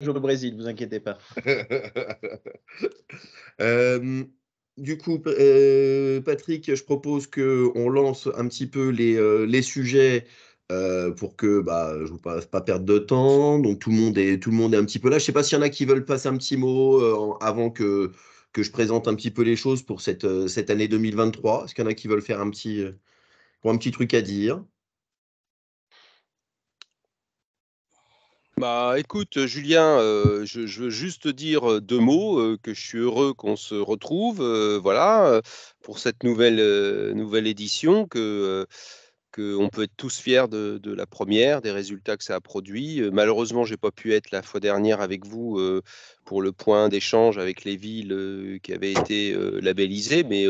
Toujours le Brésil, vous inquiétez pas. Euh, du coup, Patrick, je propose qu'on lance un petit peu les sujets pour que je vous fasse pas perdre de temps. Donc tout le monde est un petit peu là. Je sais pas s'il y en a qui veulent passer un petit mot avant que je présente un petit peu les choses pour cette année 2023. Est-ce qu'il y en a qui veulent faire pour un petit truc à dire? Bah, écoute, Julien, je veux juste te dire deux mots, que je suis heureux qu'on se retrouve, voilà, pour cette nouvelle édition, que on peut être tous fiers de la première, des résultats que ça a produit. Malheureusement, j'ai pas pu être la fois dernière avec vous pour le point d'échange avec les villes qui avaient été labellisées, mais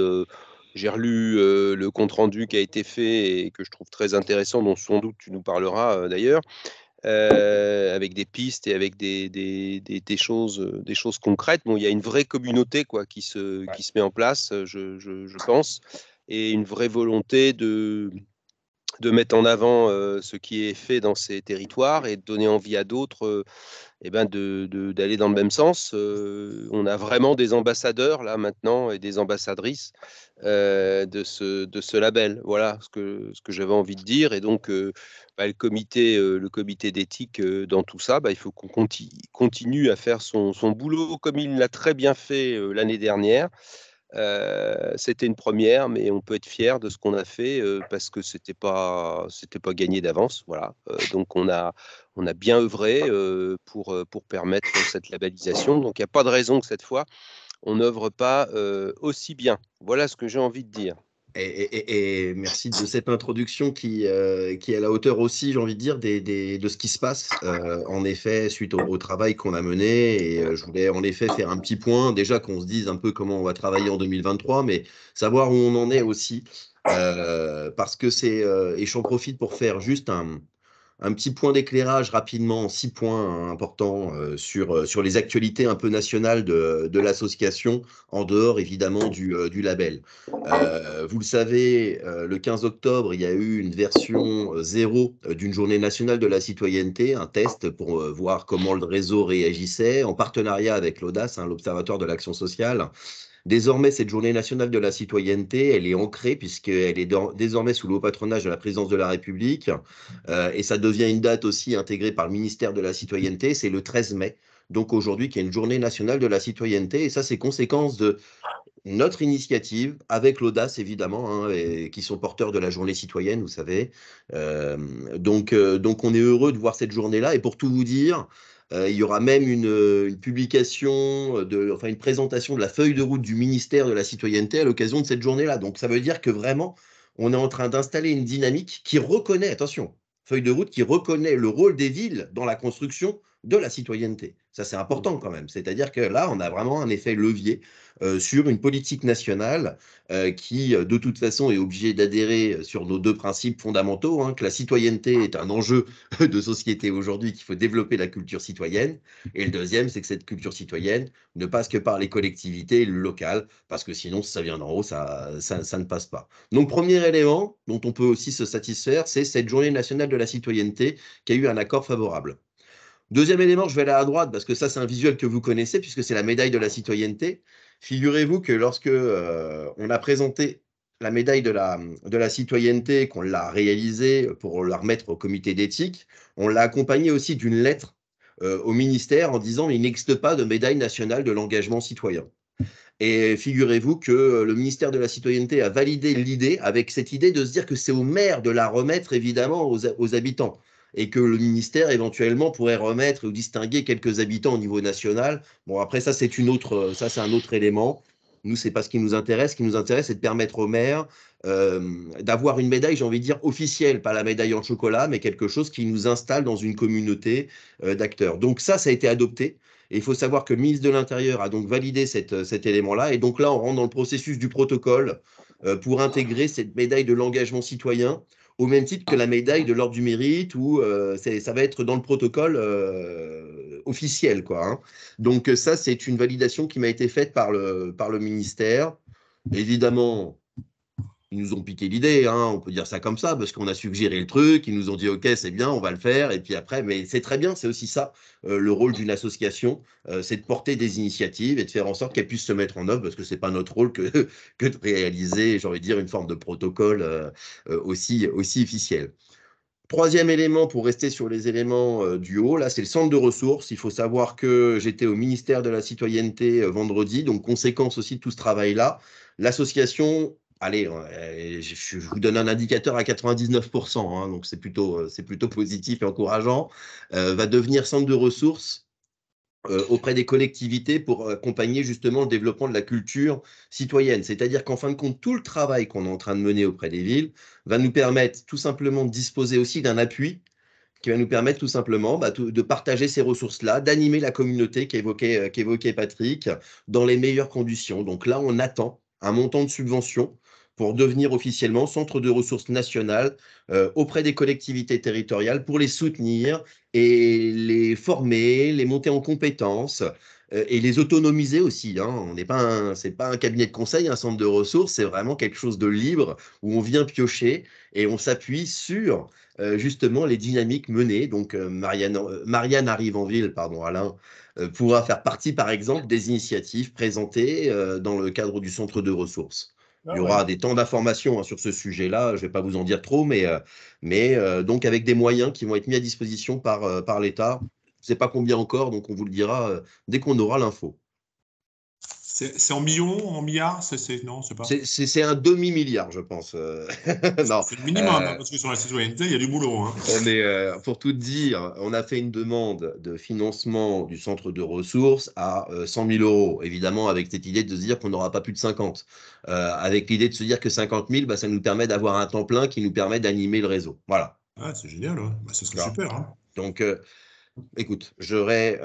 j'ai relu le compte-rendu qui a été fait et que je trouve très intéressant, dont sans doute tu nous parleras d'ailleurs, avec des pistes et avec des choses concrètes. Bon, il y a une vraie communauté quoi, Ouais. qui se met en place, je pense, et une vraie volonté de mettre en avant ce qui est fait dans ces territoires et de donner envie à d'autres d'aller dans le même sens. On a vraiment des ambassadeurs là maintenant et des ambassadrices de ce label. Voilà ce que j'avais envie de dire. Et donc, le comité d'éthique dans tout ça, il faut qu'on continue à faire son boulot comme il l'a très bien fait l'année dernière. C'était une première, mais on peut être fier de ce qu'on a fait parce que c'était pas gagné d'avance. Voilà. Donc on a bien œuvré pour permettre cette labellisation. Donc il n'y a pas de raison que cette fois on n'œuvre pas aussi bien. Voilà ce que j'ai envie de dire. Et merci de cette introduction qui est à la hauteur aussi, j'ai envie de dire, de ce qui se passe, en effet, suite au travail qu'on a mené. Et je voulais en effet faire un petit point, déjà qu'on se dise un peu comment on va travailler en 2023, mais savoir où on en est aussi. Parce que et j'en profite pour faire juste un petit point d'éclairage rapidement, 6 points hein, importants sur les actualités un peu nationales de l'association, en dehors évidemment du label. Vous le savez, le 15 octobre, il y a eu une version 0 d'une journée nationale de la citoyenneté, un test pour voir comment le réseau réagissait, en partenariat avec l'Audace, hein, l'Observatoire de l'action sociale. Désormais, cette journée nationale de la citoyenneté, elle est ancrée puisqu'elle est désormais sous le haut patronage de la présidence de la République et ça devient une date aussi intégrée par le ministère de la Citoyenneté, c'est le 13 mai. Donc aujourd'hui, qui est une journée nationale de la citoyenneté et ça, c'est conséquence de notre initiative avec l'Audace, évidemment, hein, et qui sont porteurs de la journée citoyenne, vous savez. Donc, on est heureux de voir cette journée-là. Et pour tout vous dire, il y aura même une publication, enfin une présentation de la feuille de route du ministère de la Citoyenneté à l'occasion de cette journée-là. Donc, ça veut dire que vraiment, on est en train d'installer une dynamique qui reconnaît, attention, feuille de route qui reconnaît le rôle des villes dans la construction de la citoyenneté. Ça, c'est important quand même. C'est-à-dire que là, on a vraiment un effet levier sur une politique nationale qui, de toute façon, est obligée d'adhérer sur nos deux principes fondamentaux, hein, que la citoyenneté est un enjeu de société aujourd'hui, qu'il faut développer la culture citoyenne. Et le deuxième, c'est que cette culture citoyenne ne passe que par les collectivités locales, parce que sinon, si ça vient d'en haut, ça ne passe pas. Donc, premier élément dont on peut aussi se satisfaire, c'est cette journée nationale de la citoyenneté qui a eu un accord favorable. Deuxième élément, je vais aller à droite parce que ça, c'est un visuel que vous connaissez puisque c'est la médaille de la citoyenneté. Figurez-vous que lorsque on a présenté la médaille de la citoyenneté, qu'on l'a réalisée pour la remettre au comité d'éthique, on l'a accompagnée aussi d'une lettre au ministère en disant il n'existe pas de médaille nationale de l'engagement citoyen. Et figurez-vous que le ministère de la Citoyenneté a validé l'idée, avec cette idée de se dire que c'est au maire de la remettre évidemment aux habitants. Et que le ministère éventuellement pourrait remettre ou distinguer quelques habitants au niveau national. Bon, après, ça, c'est un autre élément. Nous, c'est pas ce qui nous intéresse. Ce qui nous intéresse, c'est de permettre au maire d'avoir une médaille, j'ai envie de dire, officielle, pas la médaille en chocolat, mais quelque chose qui nous installe dans une communauté d'acteurs. Donc ça a été adopté. Et il faut savoir que le ministre de l'Intérieur a donc validé cet élément-là. Et donc là, on rentre dans le processus du protocole pour intégrer cette médaille de l'engagement citoyen, au même titre que la médaille de l'ordre du mérite, où ça va être dans le protocole officiel, quoi. Hein. Donc ça, c'est une validation qui m'a été faite par le ministère. Évidemment, Ils nous ont piqué l'idée, hein, on peut dire ça comme ça, parce qu'on a suggéré le truc, ils nous ont dit ok, c'est bien, on va le faire, et puis après, mais c'est très bien, c'est aussi ça, le rôle d'une association, c'est de porter des initiatives et de faire en sorte qu'elles puissent se mettre en œuvre, parce que c'est pas notre rôle que, que de réaliser, j'ai envie de dire, une forme de protocole aussi officiel. Troisième élément, pour rester sur les éléments du haut, là, c'est le centre de ressources. Il faut savoir que j'étais au ministère de la Citoyenneté vendredi, donc conséquence aussi de tout ce travail-là. L'association, allez, je vous donne un indicateur à 99%, hein, donc c'est plutôt positif et encourageant, va devenir centre de ressources auprès des collectivités pour accompagner justement le développement de la culture citoyenne. C'est-à-dire qu'en fin de compte, tout le travail qu'on est en train de mener auprès des villes va nous permettre tout simplement de disposer aussi d'un appui qui va nous permettre tout simplement de partager ces ressources-là, d'animer la communauté qu'évoquait Patrick dans les meilleures conditions. Donc là, on attend un montant de subvention pour devenir officiellement centre de ressources nationales auprès des collectivités territoriales pour les soutenir et les former, les monter en compétences et les autonomiser aussi. Hein. On n'est pas c'est pas un cabinet de conseil, un centre de ressources, c'est vraiment quelque chose de libre où on vient piocher et on s'appuie sur justement les dynamiques menées. Donc Marianne Arrive-en-Ville, pardon, Alain, pourra faire partie, par exemple, des initiatives présentées dans le cadre du centre de ressources. Il y Ah ouais. aura des temps d'information hein, sur ce sujet-là, je ne vais pas vous en dire trop, donc avec des moyens qui vont être mis à disposition par l'État. Je ne sais pas combien encore, donc on vous le dira dès qu'on aura l'info. C'est en millions, en milliards? Non, c'est pas. C'est un demi-milliard, je pense. Non, C'est le minimum, hein, euh, parce que sur la citoyenneté, il y a du boulot, hein. pour tout dire, on a fait une demande de financement du centre de ressources à 100 000 euros. Évidemment, avec cette idée de se dire qu'on n'aura pas plus de 50. Avec l'idée de se dire que 50 000, bah, ça nous permet d'avoir un temps plein qui nous permet d'animer le réseau. Voilà. Ah, c'est génial, ouais. Bah, ce serait Voilà. super, hein. Donc, écoute, j'aurai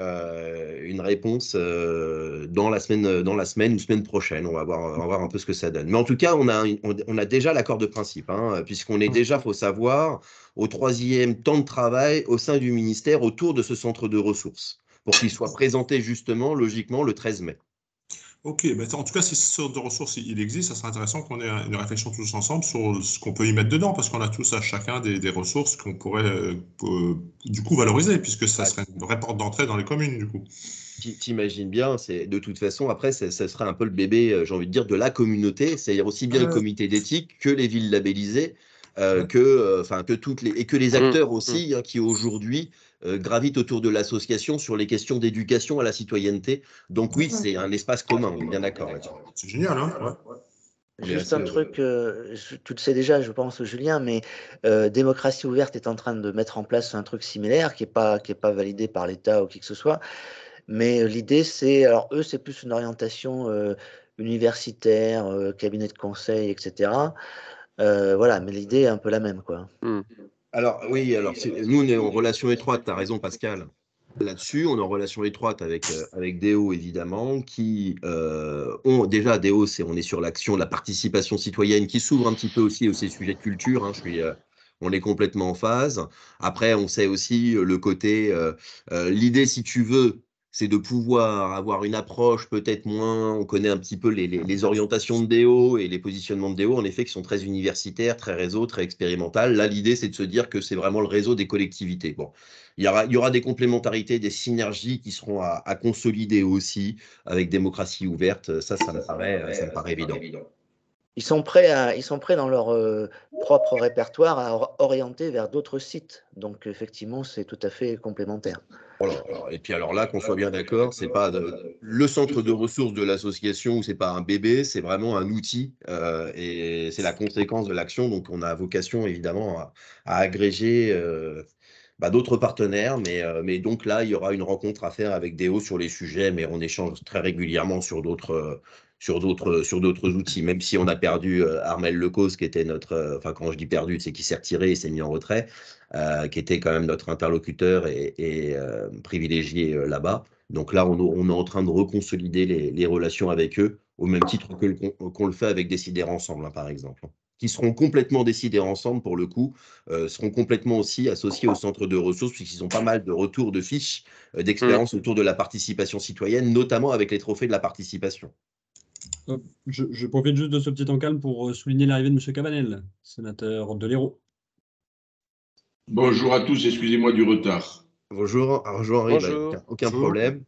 une réponse dans la semaine ou semaine prochaine. On va voir un peu ce que ça donne. Mais en tout cas, on a déjà l'accord de principe, hein, puisqu'on est déjà, faut savoir, au troisième temps de travail au sein du ministère autour de ce centre de ressources, pour qu'il soit présenté justement, logiquement, le 13 mai. Ok, bah, en tout cas, si ce sorte de ressources il existe, ça serait intéressant qu'on ait une réflexion tous ensemble sur ce qu'on peut y mettre dedans, parce qu'on a tous à chacun des ressources qu'on pourrait du coup valoriser, puisque ça Ah, serait une vraie porte d'entrée dans les communes, du coup. T'imagines bien, c'est de toute façon, après, ça sera un peu le bébé, j'ai envie de dire, de la communauté, c'est-à-dire aussi bien le Ouais, comité d'éthique que les villes labellisées, ouais. que toutes les, et que les Mmh, acteurs mmh. aussi, hein, qui aujourd'hui gravitent autour de l'association sur les questions d'éducation à la citoyenneté. Donc oui, c'est un espace commun, on est bien d'accord là-dessus. C'est génial, hein, ouais. On est Juste assez un heureux. truc, tu le sais déjà, je pense, Julien, mais Démocratie ouverte est en train de mettre en place un truc similaire qui est pas validé par l'État ou qui que ce soit. Mais l'idée, c'est, alors eux, c'est plus une orientation universitaire, cabinet de conseil, etc. Voilà, mais l'idée est un peu la même, quoi. Mmh. Alors oui, nous on est en relation étroite, tu as raison Pascal. Là-dessus, on est en relation étroite avec Déo, évidemment, qui ont déjà, Déo, on est sur l'action de la participation citoyenne qui s'ouvre un petit peu aussi aux ces sujets de culture. Hein, on est complètement en phase. Après, on sait aussi le côté, l'idée, si tu veux, c'est de pouvoir avoir une approche peut-être moins, on connaît un petit peu les orientations de Déo et les positionnements de Déo, en effet, qui sont très universitaires, très réseau, très expérimental. Là, l'idée, c'est de se dire que c'est vraiment le réseau des collectivités. Bon, il y aura des complémentarités, des synergies qui seront à consolider aussi avec démocratie ouverte. Ça me paraît évident. Ils sont prêts dans leur propre répertoire à orienter vers d'autres sites. Donc, effectivement, c'est tout à fait complémentaire. Voilà. Et puis alors là, qu'on soit bien d'accord, c'est pas le centre de ressources de l'association, c'est pas un bébé, c'est vraiment un outil et c'est la conséquence de l'action. Donc on a vocation évidemment à agréger d'autres partenaires, mais donc là, il y aura une rencontre à faire avec Déo sur les sujets, mais on échange très régulièrement sur d'autres outils, même si on a perdu Armel Lecause, qui était enfin quand je dis perdu, c'est qu'il s'est retiré et s'est mis en retrait, qui était quand même notre interlocuteur et privilégié là-bas. Donc là, on est en train de reconsolider les relations avec eux, au même titre qu'on le fait avec Décider Ensemble, hein, par exemple, qui seront complètement décidés ensemble pour le coup, seront complètement aussi associés au centre de ressources, puisqu'ils ont pas mal de retours de fiches Mmh. d'expérience autour de la participation citoyenne, notamment avec les trophées de la participation. Je profite juste de ce petit temps calme pour souligner l'arrivée de M. Cabanel, sénateur de l'Hérault. Bonjour à tous, excusez-moi du retard. Bonjour, Henri, Bonjour. aucun Bonjour. problème.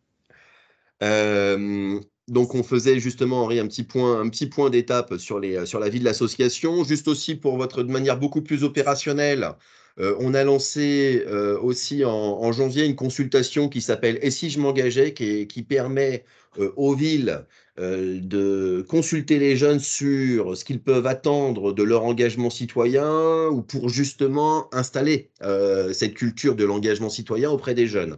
Donc on faisait justement, Henri, un petit point d'étape sur la vie de l'association. Juste aussi de manière beaucoup plus opérationnelle, on a lancé aussi en janvier une consultation qui s'appelle « Et si je m'engageais ?» qui permet aux villes de consulter les jeunes sur ce qu'ils peuvent attendre de leur engagement citoyen ou pour justement installer cette culture de l'engagement citoyen auprès des jeunes.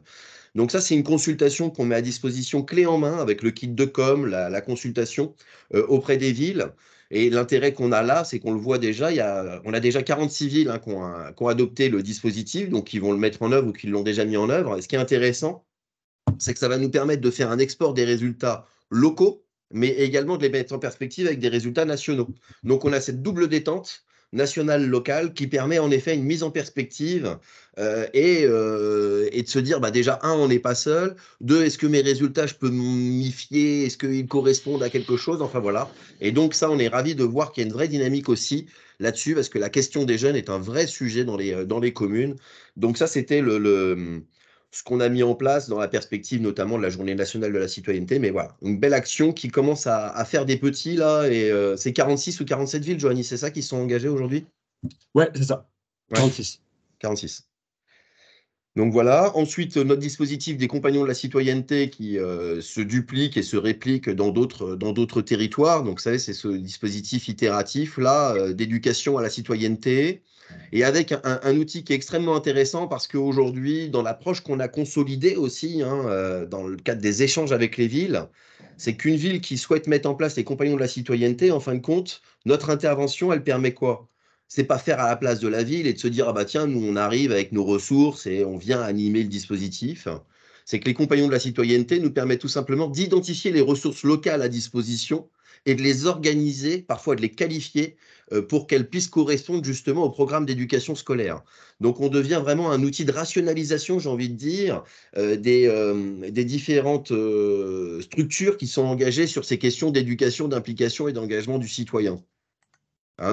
Donc ça, c'est une consultation qu'on met à disposition clé en main avec le kit de com, la consultation auprès des villes. Et l'intérêt qu'on a là, c'est qu'on le voit déjà, on a déjà 46 villes qui ont adopté le dispositif, donc qui vont le mettre en œuvre ou qui l'ont déjà mis en œuvre. Et ce qui est intéressant, c'est que ça va nous permettre de faire un export des résultats locaux, mais également de les mettre en perspective avec des résultats nationaux. Donc on a cette double détente nationale-locale qui permet en effet une mise en perspective et de se dire déjà, on n'est pas seul, deux, est-ce que mes résultats, je peux m'y fier, est-ce qu'ils correspondent à quelque chose, enfin voilà. Et donc ça, on est ravis de voir qu'il y a une vraie dynamique aussi là-dessus, parce que la question des jeunes est un vrai sujet dans les communes. Donc ça, c'était ce qu'on a mis en place dans la perspective notamment de la Journée nationale de la citoyenneté. Mais voilà, une belle action qui commence à faire des petits là. Et c'est 46 ou 47 villes, Johanny, c'est ça qui sont engagées aujourd'hui? Ouais, c'est ça. Ouais. 46. 46. Donc voilà. Ensuite, notre dispositif des compagnons de la citoyenneté qui se duplique et se réplique dans d'autres territoires. Donc, vous savez, c'est ce dispositif itératif là d'éducation à la citoyenneté. Et avec un outil qui est extrêmement intéressant parce qu'aujourd'hui, dans l'approche qu'on a consolidée aussi, dans le cadre des échanges avec les villes, c'est qu'une ville qui souhaite mettre en place les compagnons de la citoyenneté, en fin de compte, notre intervention, elle permet quoi? C'est pas faire à la place de la ville et de se dire, tiens, nous, on arrive avec nos ressources et on vient animer le dispositif. C'est que les compagnons de la citoyenneté nous permettent tout simplement d'identifier les ressources locales à disposition et de les organiser, parfois de les qualifier pour qu'elles puissent correspondre justement au programme d'éducation scolaire. Donc, on devient vraiment un outil de rationalisation, j'ai envie de dire, des différentes structures qui sont engagées sur ces questions d'éducation, d'implication et d'engagement du citoyen.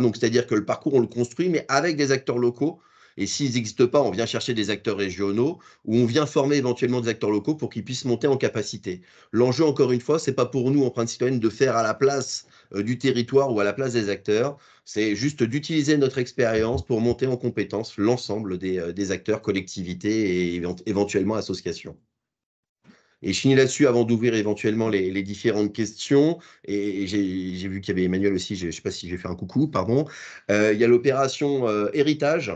Donc, c'est-à-dire que le parcours, on le construit, mais avec des acteurs locaux. Et s'ils n'existent pas, on vient chercher des acteurs régionaux ou on vient former éventuellement des acteurs locaux pour qu'ils puissent monter en capacité. L'enjeu, encore une fois, ce n'est pas pour nous, empreinte citoyenne, de faire à la place du territoire ou à la place des acteurs. C'est juste d'utiliser notre expérience pour monter en compétence l'ensemble des acteurs, collectivités et éventuellement associations. Et je finis là-dessus avant d'ouvrir éventuellement les différentes questions. Et j'ai vu qu'il y avait Emmanuel aussi, je ne sais pas si j'ai fait un coucou, pardon. Il y a l'opération Héritage,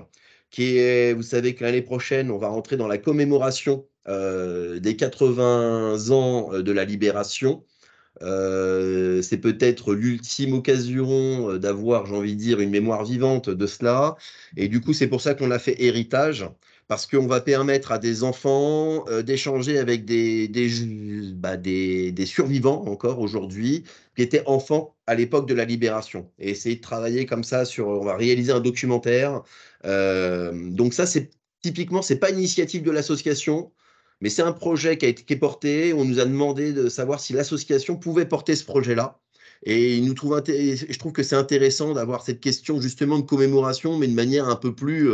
qui est, vous savez que l'année prochaine, on va rentrer dans la commémoration des 80 ans de la Libération. C'est peut-être l'ultime occasion d'avoir, j'ai envie de dire, une mémoire vivante de cela. Et du coup, c'est pour ça qu'on a fait Héritage, parce qu'on va permettre à des enfants d'échanger avec des survivants encore aujourd'hui, qui étaient enfants à l'époque de la Libération. Et essayer de travailler comme ça on va réaliser un documentaire. Donc ça, typiquement, c'est pas une initiative de l'association, mais c'est un projet qui est porté. On nous a demandé de savoir si l'association pouvait porter ce projet-là. Et je trouve que c'est intéressant d'avoir cette question justement de commémoration, mais de manière un peu plus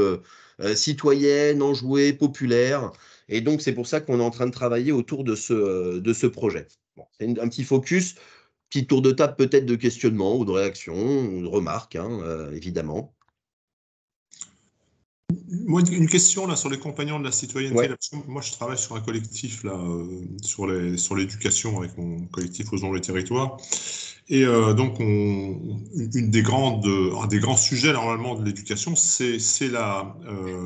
citoyenne, enjouée, populaire. Et donc, c'est pour ça qu'on est en train de travailler autour de ce projet. Bon, c'est un petit focus, petit tour de table peut-être de questionnement ou de réaction, ou de remarques, évidemment. Moi, une question là sur les compagnons de la citoyenneté. Ouais. Là, parce que moi, je travaille sur un collectif là sur l'éducation avec mon collectif Osons les territoires. Et donc, un des grands sujets normalement de l'éducation, c'est la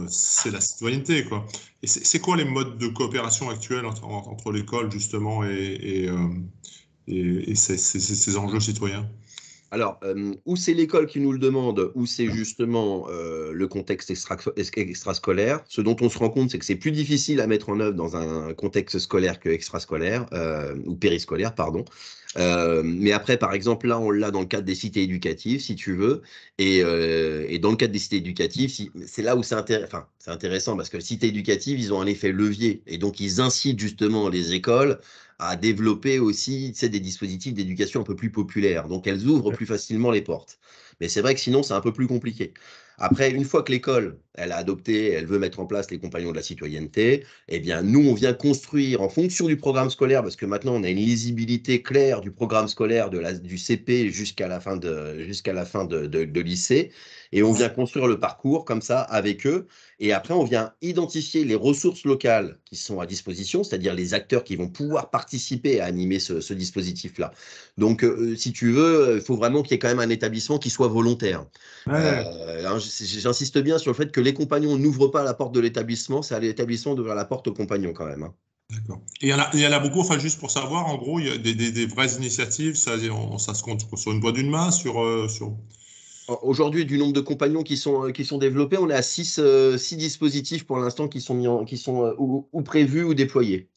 citoyenneté, quoi. Et c'est quoi les modes de coopération actuels entre l'école justement et ces enjeux citoyens? Alors, ou c'est l'école qui nous le demande, ou c'est justement le contexte extrascolaire. Ce dont on se rend compte, c'est que c'est plus difficile à mettre en œuvre dans un contexte scolaire que extrascolaire, ou périscolaire, pardon. Mais après, par exemple, là, on l'a dans le cadre des cités éducatives, si tu veux. Et dans le cadre des cités éducatives, c'est là où c'est intéressant, parce que les cités éducatives, ils ont un effet levier. Et donc, ils incitent justement les écoles à développer aussi des dispositifs d'éducation un peu plus populaires. Donc, elles ouvrent plus facilement les portes. Mais c'est vrai que sinon, c'est un peu plus compliqué. Après, une fois que l'école, elle a adopté, elle veut mettre en place les compagnons de la citoyenneté, eh bien, nous, on vient construire en fonction du programme scolaire, parce que maintenant, on a une lisibilité claire du programme scolaire du CP jusqu'à la fin de lycée, et on vient construire le parcours comme ça avec eux. Et après, on vient identifier les ressources locales qui sont à disposition, c'est-à-dire les acteurs qui vont pouvoir participer à animer ce dispositif-là. Donc, si tu veux, il faut vraiment qu'il y ait quand même un établissement qui soit volontaire. J'insiste bien sur le fait que les compagnons n'ouvrent pas la porte de l'établissement, c'est à l'établissement d'ouvrir la porte aux compagnons quand même. D'accord. Et il y en a beaucoup, enfin, juste pour savoir, en gros, il y a des vraies initiatives, ça se compte sur une doigt d'une main, sur... Aujourd'hui, du nombre de compagnons qui sont développés, on est à 6 dispositifs pour l'instant qui sont ou prévus ou déployés.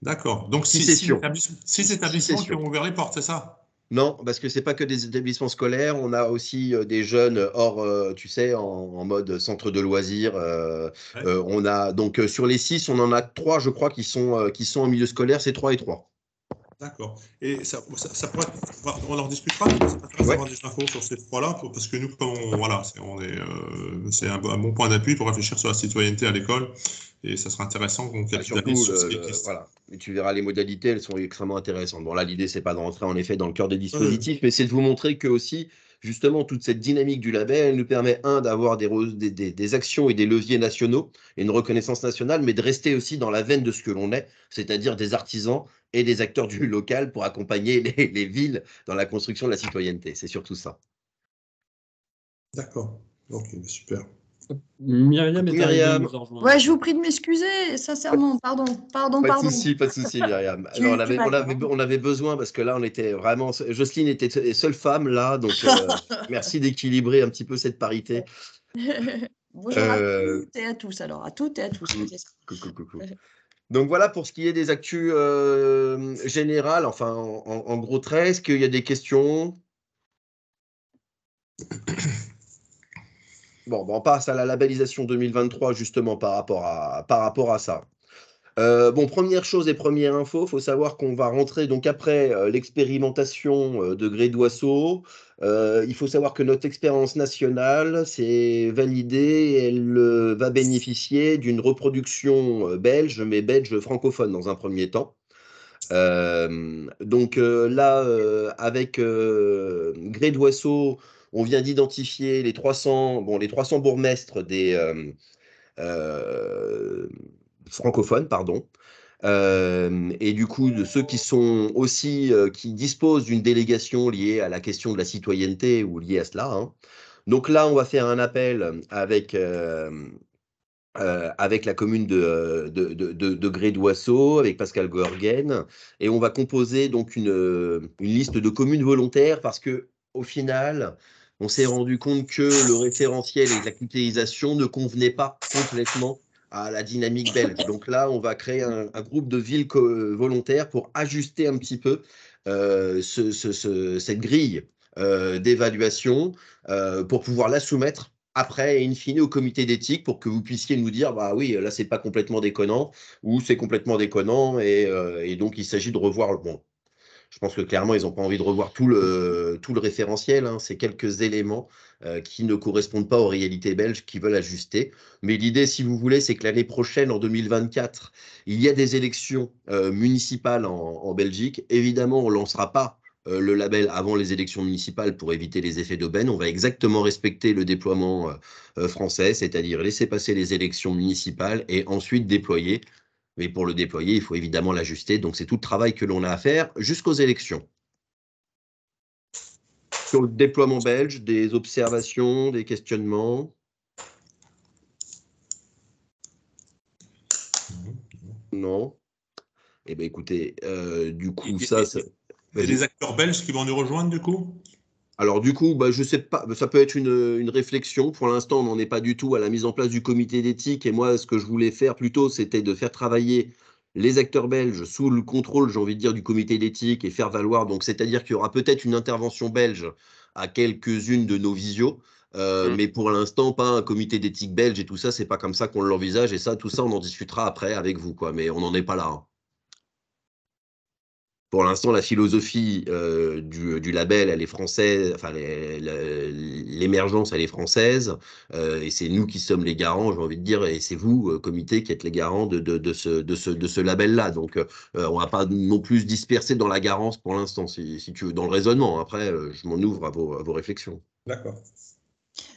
D'accord. Donc, 6 établissements qui ont ouvert les portes, c'est ça? Non, parce que ce n'est pas que des établissements scolaires, on a aussi des jeunes hors, tu sais, en mode centre de loisirs. On a donc sur les 6, on en a 3, je crois, qui sont en milieu scolaire, c'est 3 et 3. D'accord. Et ça pourrait on en discutera, mais ça m'intéresse d'avoir des infos sur ces 3-là, parce que nous, voilà, c'est un bon point d'appui pour réfléchir sur la citoyenneté à l'école, et ça sera intéressant qu'on capitalise sur ce qui existe. Voilà. Et tu verras les modalités, elles sont extrêmement intéressantes. Bon, là, l'idée, c'est pas de rentrer en effet dans le cœur des dispositifs, mais c'est de vous montrer que aussi, justement, toute cette dynamique du label, elle nous permet, d'avoir des actions et des leviers nationaux et une reconnaissance nationale, mais de rester aussi dans la veine de ce que l'on est, c'est-à-dire des artisans et des acteurs du local pour accompagner les villes dans la construction de la citoyenneté. C'est surtout ça. D'accord. Ok, super. Myriam est arrivée à nous rejoindre. Ouais, je vous prie de m'excuser, sincèrement, pardon. Pas de souci, Myriam. On avait besoin, parce que là, on était vraiment... Jocelyne était seule femme, là, donc merci d'équilibrer un petit peu cette parité. Bonjour à toutes et à tous, alors, à toutes et à tous. Coucou. Donc voilà pour ce qui est des actus générales, enfin en gros traits. Est-ce qu'il y a des questions? Bon, on passe à la labellisation 2023 justement par rapport à ça. Bon, première chose et première info, il faut savoir qu'on va rentrer donc après l'expérimentation de Gré d'Oiseau. Il faut savoir que notre expérience nationale s'est validée et elle va bénéficier d'une reproduction belge, mais belge francophone dans un premier temps. Donc là, avec Gré d'Oiseau, on vient d'identifier les 300 bourgmestres des francophones, pardon. Et du coup, de ceux qui sont aussi qui disposent d'une délégation liée à la question de la citoyenneté ou liée à cela. Hein. Donc là, on va faire un appel avec la commune de Gré d'Oiseau, avec Pascal Goergen, et on va composer donc une liste de communes volontaires parce que au final, on s'est rendu compte que le référentiel et la critérialisation ne convenaient pas complètement à la dynamique belge. Donc là, on va créer un groupe de villes volontaires pour ajuster un petit peu cette grille d'évaluation pour pouvoir la soumettre après, in fine, au comité d'éthique pour que vous puissiez nous dire, bah oui, là, c'est pas complètement déconnant ou c'est complètement déconnant et donc il s'agit de revoir. Bon, je pense que clairement, ils n'ont pas envie de revoir tout le référentiel. Hein. C'est quelques éléments qui ne correspondent pas aux réalités belges qui veulent ajuster. Mais l'idée, si vous voulez, c'est que l'année prochaine, en 2024, il y a des élections municipales en Belgique. Évidemment, on ne lancera pas le label avant les élections municipales pour éviter les effets d'aubaine. On va exactement respecter le déploiement français, c'est-à-dire laisser passer les élections municipales et ensuite déployer. Mais pour le déployer, il faut évidemment l'ajuster. Donc, c'est tout le travail que l'on a à faire jusqu'aux élections. Sur le déploiement belge, des observations, des questionnements? Non. Eh bien, écoutez, du coup, ça... Il y a des acteurs belges qui vont nous rejoindre, du coup? Alors du coup, je ne sais pas, ça peut être une réflexion. Pour l'instant, on n'en est pas du tout à la mise en place du comité d'éthique. Et moi, ce que je voulais faire plutôt, c'était de faire travailler les acteurs belges sous le contrôle, j'ai envie de dire, du comité d'éthique et faire valoir. Donc, c'est-à-dire qu'il y aura peut-être une intervention belge à quelques-unes de nos visios. Mais pour l'instant, pas un comité d'éthique belge et tout ça, c'est pas comme ça qu'on l'envisage. Et ça, tout ça, on en discutera après avec vous, quoi. Mais on n'en est pas là. Hein. Pour l'instant, la philosophie du label, elle est française, enfin l'émergence, elle est française, et c'est nous qui sommes les garants, j'ai envie de dire, et c'est vous, comité, qui êtes les garants de ce label-là. Donc, on va pas non plus se disperser dans la garance pour l'instant, si tu veux, dans le raisonnement. Après, je m'en ouvre à vos réflexions. D'accord.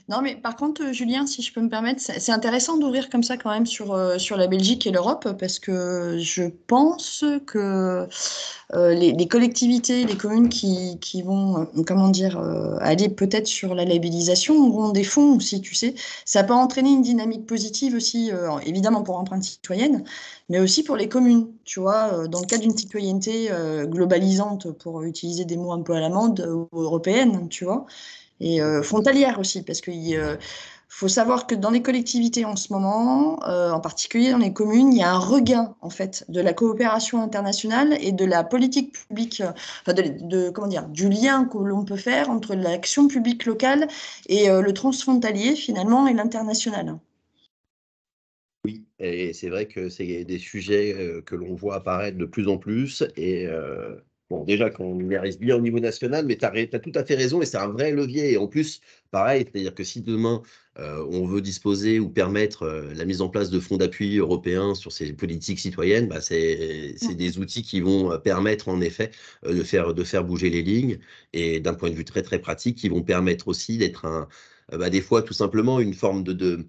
Non, mais par contre, Julien, si je peux me permettre, c'est intéressant d'ouvrir comme ça quand même sur la Belgique et l'Europe, parce que je pense que les collectivités, les communes qui vont, comment dire, aller peut-être sur la labellisation auront des fonds aussi, tu sais. Ça peut entraîner une dynamique positive aussi, évidemment pour l'empreinte citoyenne, mais aussi pour les communes, tu vois, dans le cadre d'une citoyenneté globalisante, pour utiliser des mots un peu à la mode, européenne, tu vois. Et frontalière aussi, parce qu'il faut savoir que dans les collectivités en ce moment, en particulier dans les communes, il y a un regain en fait de la coopération internationale et de la politique publique, enfin comment dire, du lien que l'on peut faire entre l'action publique locale et le transfrontalier finalement et l'international. Oui, et c'est vrai que c'est des sujets que l'on voit apparaître de plus en plus. Et bon, déjà qu'on y arrive bien au niveau national, mais tu as tout à fait raison, et c'est un vrai levier. Et en plus, pareil, c'est-à-dire que si demain on veut disposer ou permettre la mise en place de fonds d'appui européens sur ces politiques citoyennes, bah, c'est des outils qui vont permettre en effet de faire bouger les lignes, et d'un point de vue très très pratique, qui vont permettre aussi d'être des fois tout simplement une forme de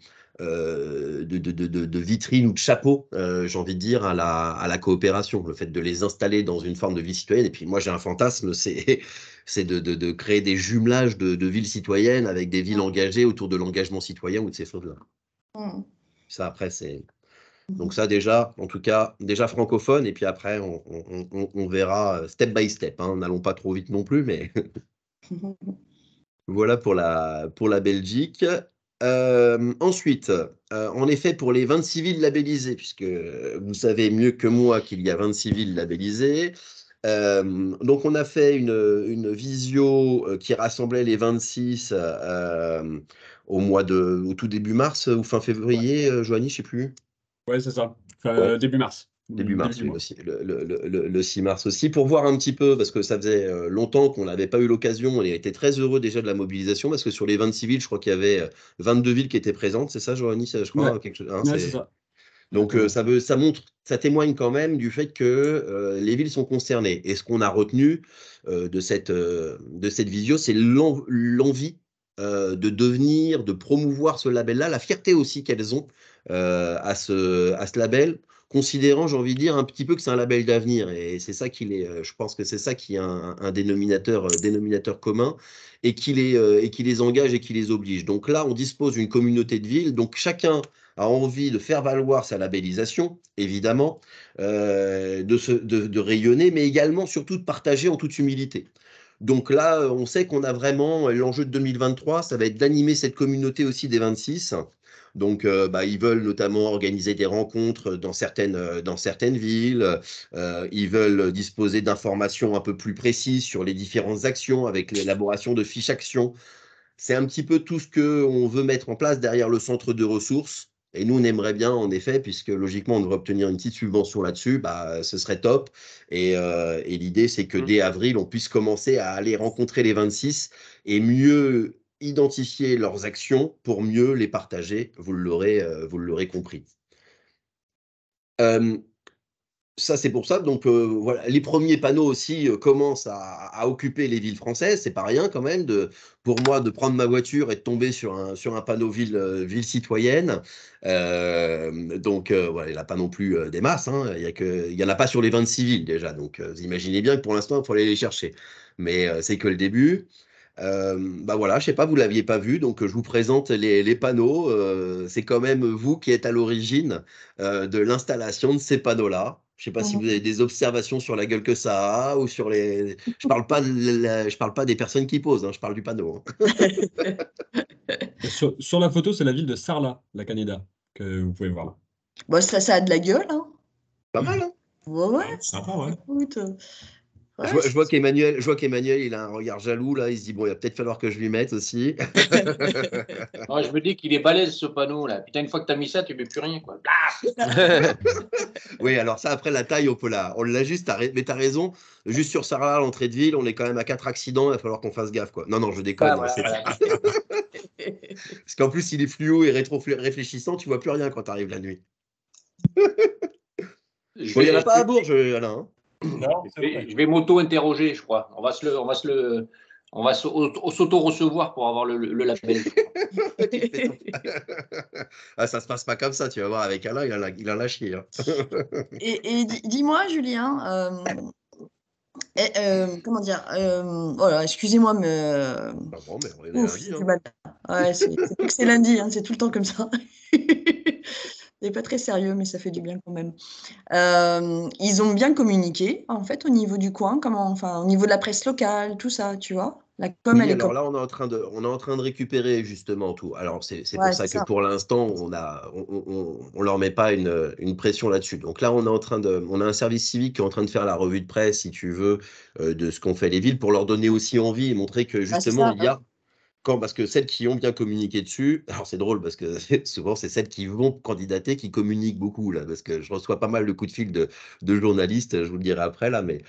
vitrine ou de chapeau, j'ai envie de dire, à la coopération, le fait de les installer dans une forme de vie citoyenne. Et puis moi, j'ai un fantasme, c'est de créer des jumelages de villes citoyennes avec des villes engagées autour de l'engagement citoyen ou de ces choses-là. Ça, après, c'est... Donc ça, déjà, en tout cas, déjà francophone, et puis après, on verra step by step. Hein. N'allons pas trop vite non plus, mais... Voilà pour la Belgique. Ensuite, en effet, pour les 26 villes labellisées, puisque vous savez mieux que moi qu'il y a 26 villes labellisées, donc on a fait une visio qui rassemblait les 26 au tout début mars ou fin février, Joanie, je ne sais plus. Ouais, c'est ça. Ouais. Début mars. Début mars, du oui, mois. aussi, le 6 mars aussi, pour voir un petit peu, parce que ça faisait longtemps qu'on n'avait pas eu l'occasion. On était très heureux déjà de la mobilisation, parce que sur les 26 villes, je crois qu'il y avait 22 villes qui étaient présentes, c'est ça, Joanie, je crois, Ouais. quelque chose, hein, Ouais, c'est ça. Donc ça témoigne quand même du fait que les villes sont concernées. Et ce qu'on a retenu de cette visio, c'est l'envie de devenir, de promouvoir ce label-là, la fierté aussi qu'elles ont à ce label, considérant, j'ai envie de dire, un petit peu que c'est un label d'avenir. Et c'est ça je pense que c'est ça qui est un dénominateur commun, et qui les engage et qui les oblige. Donc là, on dispose d'une communauté de villes, donc chacun a envie de faire valoir sa labellisation, évidemment, de rayonner, mais également, surtout, de partager en toute humilité. Donc là, on sait qu'on a vraiment l'enjeu de 2023, ça va être d'animer cette communauté aussi des 26. Donc, ils veulent notamment organiser des rencontres dans certaines villes. Ils veulent disposer d'informations un peu plus précises sur les différentes actions avec l'élaboration de fiches actions. C'est un petit peu tout ce qu'on veut mettre en place derrière le centre de ressources. Et nous, on aimerait bien, en effet, puisque logiquement, on devrait obtenir une petite subvention là-dessus, ce serait top. Et l'idée, c'est que dès avril, on puisse commencer à aller rencontrer les 26 et mieux identifier leurs actions pour mieux les partager. Vous l'aurez compris. Ça, c'est pour ça. Donc, voilà, les premiers panneaux aussi commencent à occuper les villes françaises. C'est pas rien quand même, pour moi, de prendre ma voiture et de tomber sur un panneau ville citoyenne. Donc, voilà, il n'y en a pas non plus des masses. Hein. Il n'y en a pas sur les 26 villes déjà. Donc, vous imaginez bien que pour l'instant, il faut aller les chercher. Mais c'est que le début. Voilà, je sais pas, vous l'aviez pas vu, donc je vous présente les panneaux. C'est quand même vous qui êtes à l'origine de l'installation de ces panneaux-là. Je sais pas si vous avez des observations sur la gueule que ça a ou sur les. Je parle pas je parle pas des personnes qui posent, hein, je parle du panneau. Sur la photo, c'est la ville de Sarlat, la Canéda, que vous pouvez voir. Bon, ça a de la gueule, hein. Pas mal, hein? Ouais. Sympa, ouais. Écoute, Ouais, Je vois qu'Emmanuel, il a un regard jaloux, là. Il se dit, bon, il va peut-être falloir que je lui mette aussi. Non, je me dis qu'il est balèze ce panneau là. Putain, une fois que tu as mis ça, tu mets plus rien quoi. Oui, alors ça, après, la taille, on l'ajuste. Mais tu as raison. Juste sur Sarlat, l'entrée de ville, on est quand même à 4 accidents. Il va falloir qu'on fasse gaffe, quoi. Non, je déconne. Ah, voilà. Parce qu'en plus, il est fluo et rétro-réfléchissant. Tu vois plus rien quand tu arrives la nuit. Il n'y en a pas à Bourges, Alain. Hein. Non, je vais m'auto-interroger, je crois. On va s'auto-recevoir pour avoir le label. Ah, ça se passe pas comme ça, tu vas voir, avec Alain, il en a chié. Hein. Et dis-moi, Julien, comment dire, voilà, excusez-moi, mais Bon, mais on est lundi, hein. Ouais, c'est pas que c'est lundi, hein, c'est tout le temps comme ça. C'est pas très sérieux, mais ça fait du bien quand même. Ils ont bien communiqué, en fait, au niveau du coin, enfin, au niveau de la presse locale, tout ça, tu vois. La com, Oui, elle est alors comme. là, on est en train de récupérer justement tout. Alors, c'est Ouais, pour c'est ça que ça. pour l'instant, on leur met pas une pression là-dessus. Donc là, on a un service civique qui est en train de faire la revue de presse, si tu veux, de ce qu'ont fait les villes, pour leur donner aussi envie et montrer que Ah, c'est justement, ça, il y a parce que celles qui ont bien communiqué dessus, alors c'est drôle parce que souvent c'est celles qui vont candidater qui communiquent beaucoup là, parce que je reçois pas mal de coups de fil de journalistes, je vous le dirai après là, mais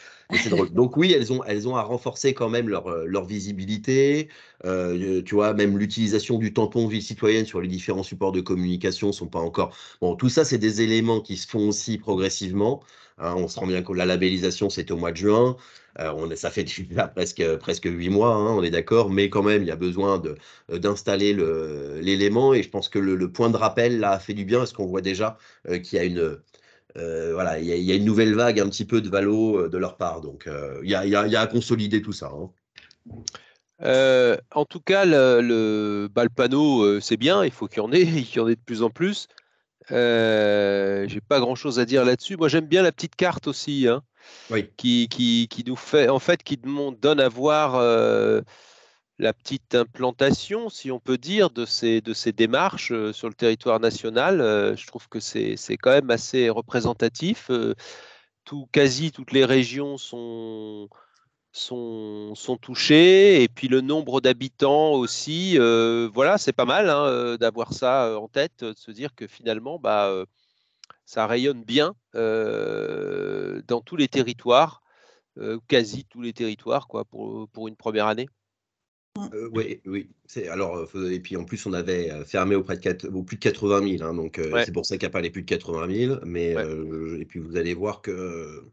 c'est drôle. Donc oui, elles ont à renforcer quand même leur visibilité, tu vois, même l'utilisation du tampon vie citoyenne sur les différents supports de communication sont pas encore. Bon, tout ça c'est des éléments qui se font aussi progressivement. Hein, on se rend bien compte, la labellisation c'est au mois de juin. Ça fait déjà presque 8 mois, hein, on est d'accord, mais quand même, il y a besoin d'installer l'élément et je pense que le point de rappel là a fait du bien parce qu'on voit déjà qu'il y a voilà, il y a une nouvelle vague un petit peu de valo de leur part. Donc, il y a à consolider tout ça. Hein. En tout cas, le panneau, c'est bien, il faut qu'il y en ait, il y en ait de plus en plus. J'ai pas grand-chose à dire là-dessus. Moi, j'aime bien la petite carte aussi, hein, Oui. qui nous fait, en fait, donne à voir la petite implantation, si on peut dire, de ces démarches sur le territoire national. Je trouve que c'est quand même assez représentatif. Quasi toutes les régions sont touchés et puis le nombre d'habitants aussi, voilà, c'est pas mal hein, d'avoir ça en tête, de se dire que finalement, ça rayonne bien dans tous les territoires, quasi tous les territoires, quoi, pour une première année. Oui. Alors, et puis en plus, on avait fermé au plus de 80 000, hein, donc Ouais. c'est pour ça qu'il n'y a pas les plus de 80 000. Mais, Ouais. et puis vous allez voir que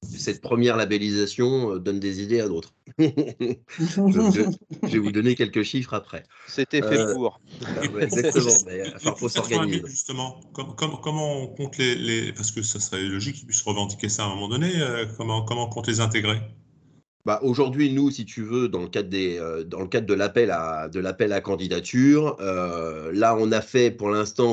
cette première labellisation donne des idées à d'autres. Je vais vous donner quelques chiffres après. C'était fait pour. Exactement, mais Les faut plus de 80 000, s'organiser. justement, comment on compte parce que ça serait logique qu'ils puissent revendiquer ça à un moment donné, comment on compte les intégrer? Aujourd'hui, nous, si tu veux, dans le cadre de l'appel à candidature, là, on a fait pour l'instant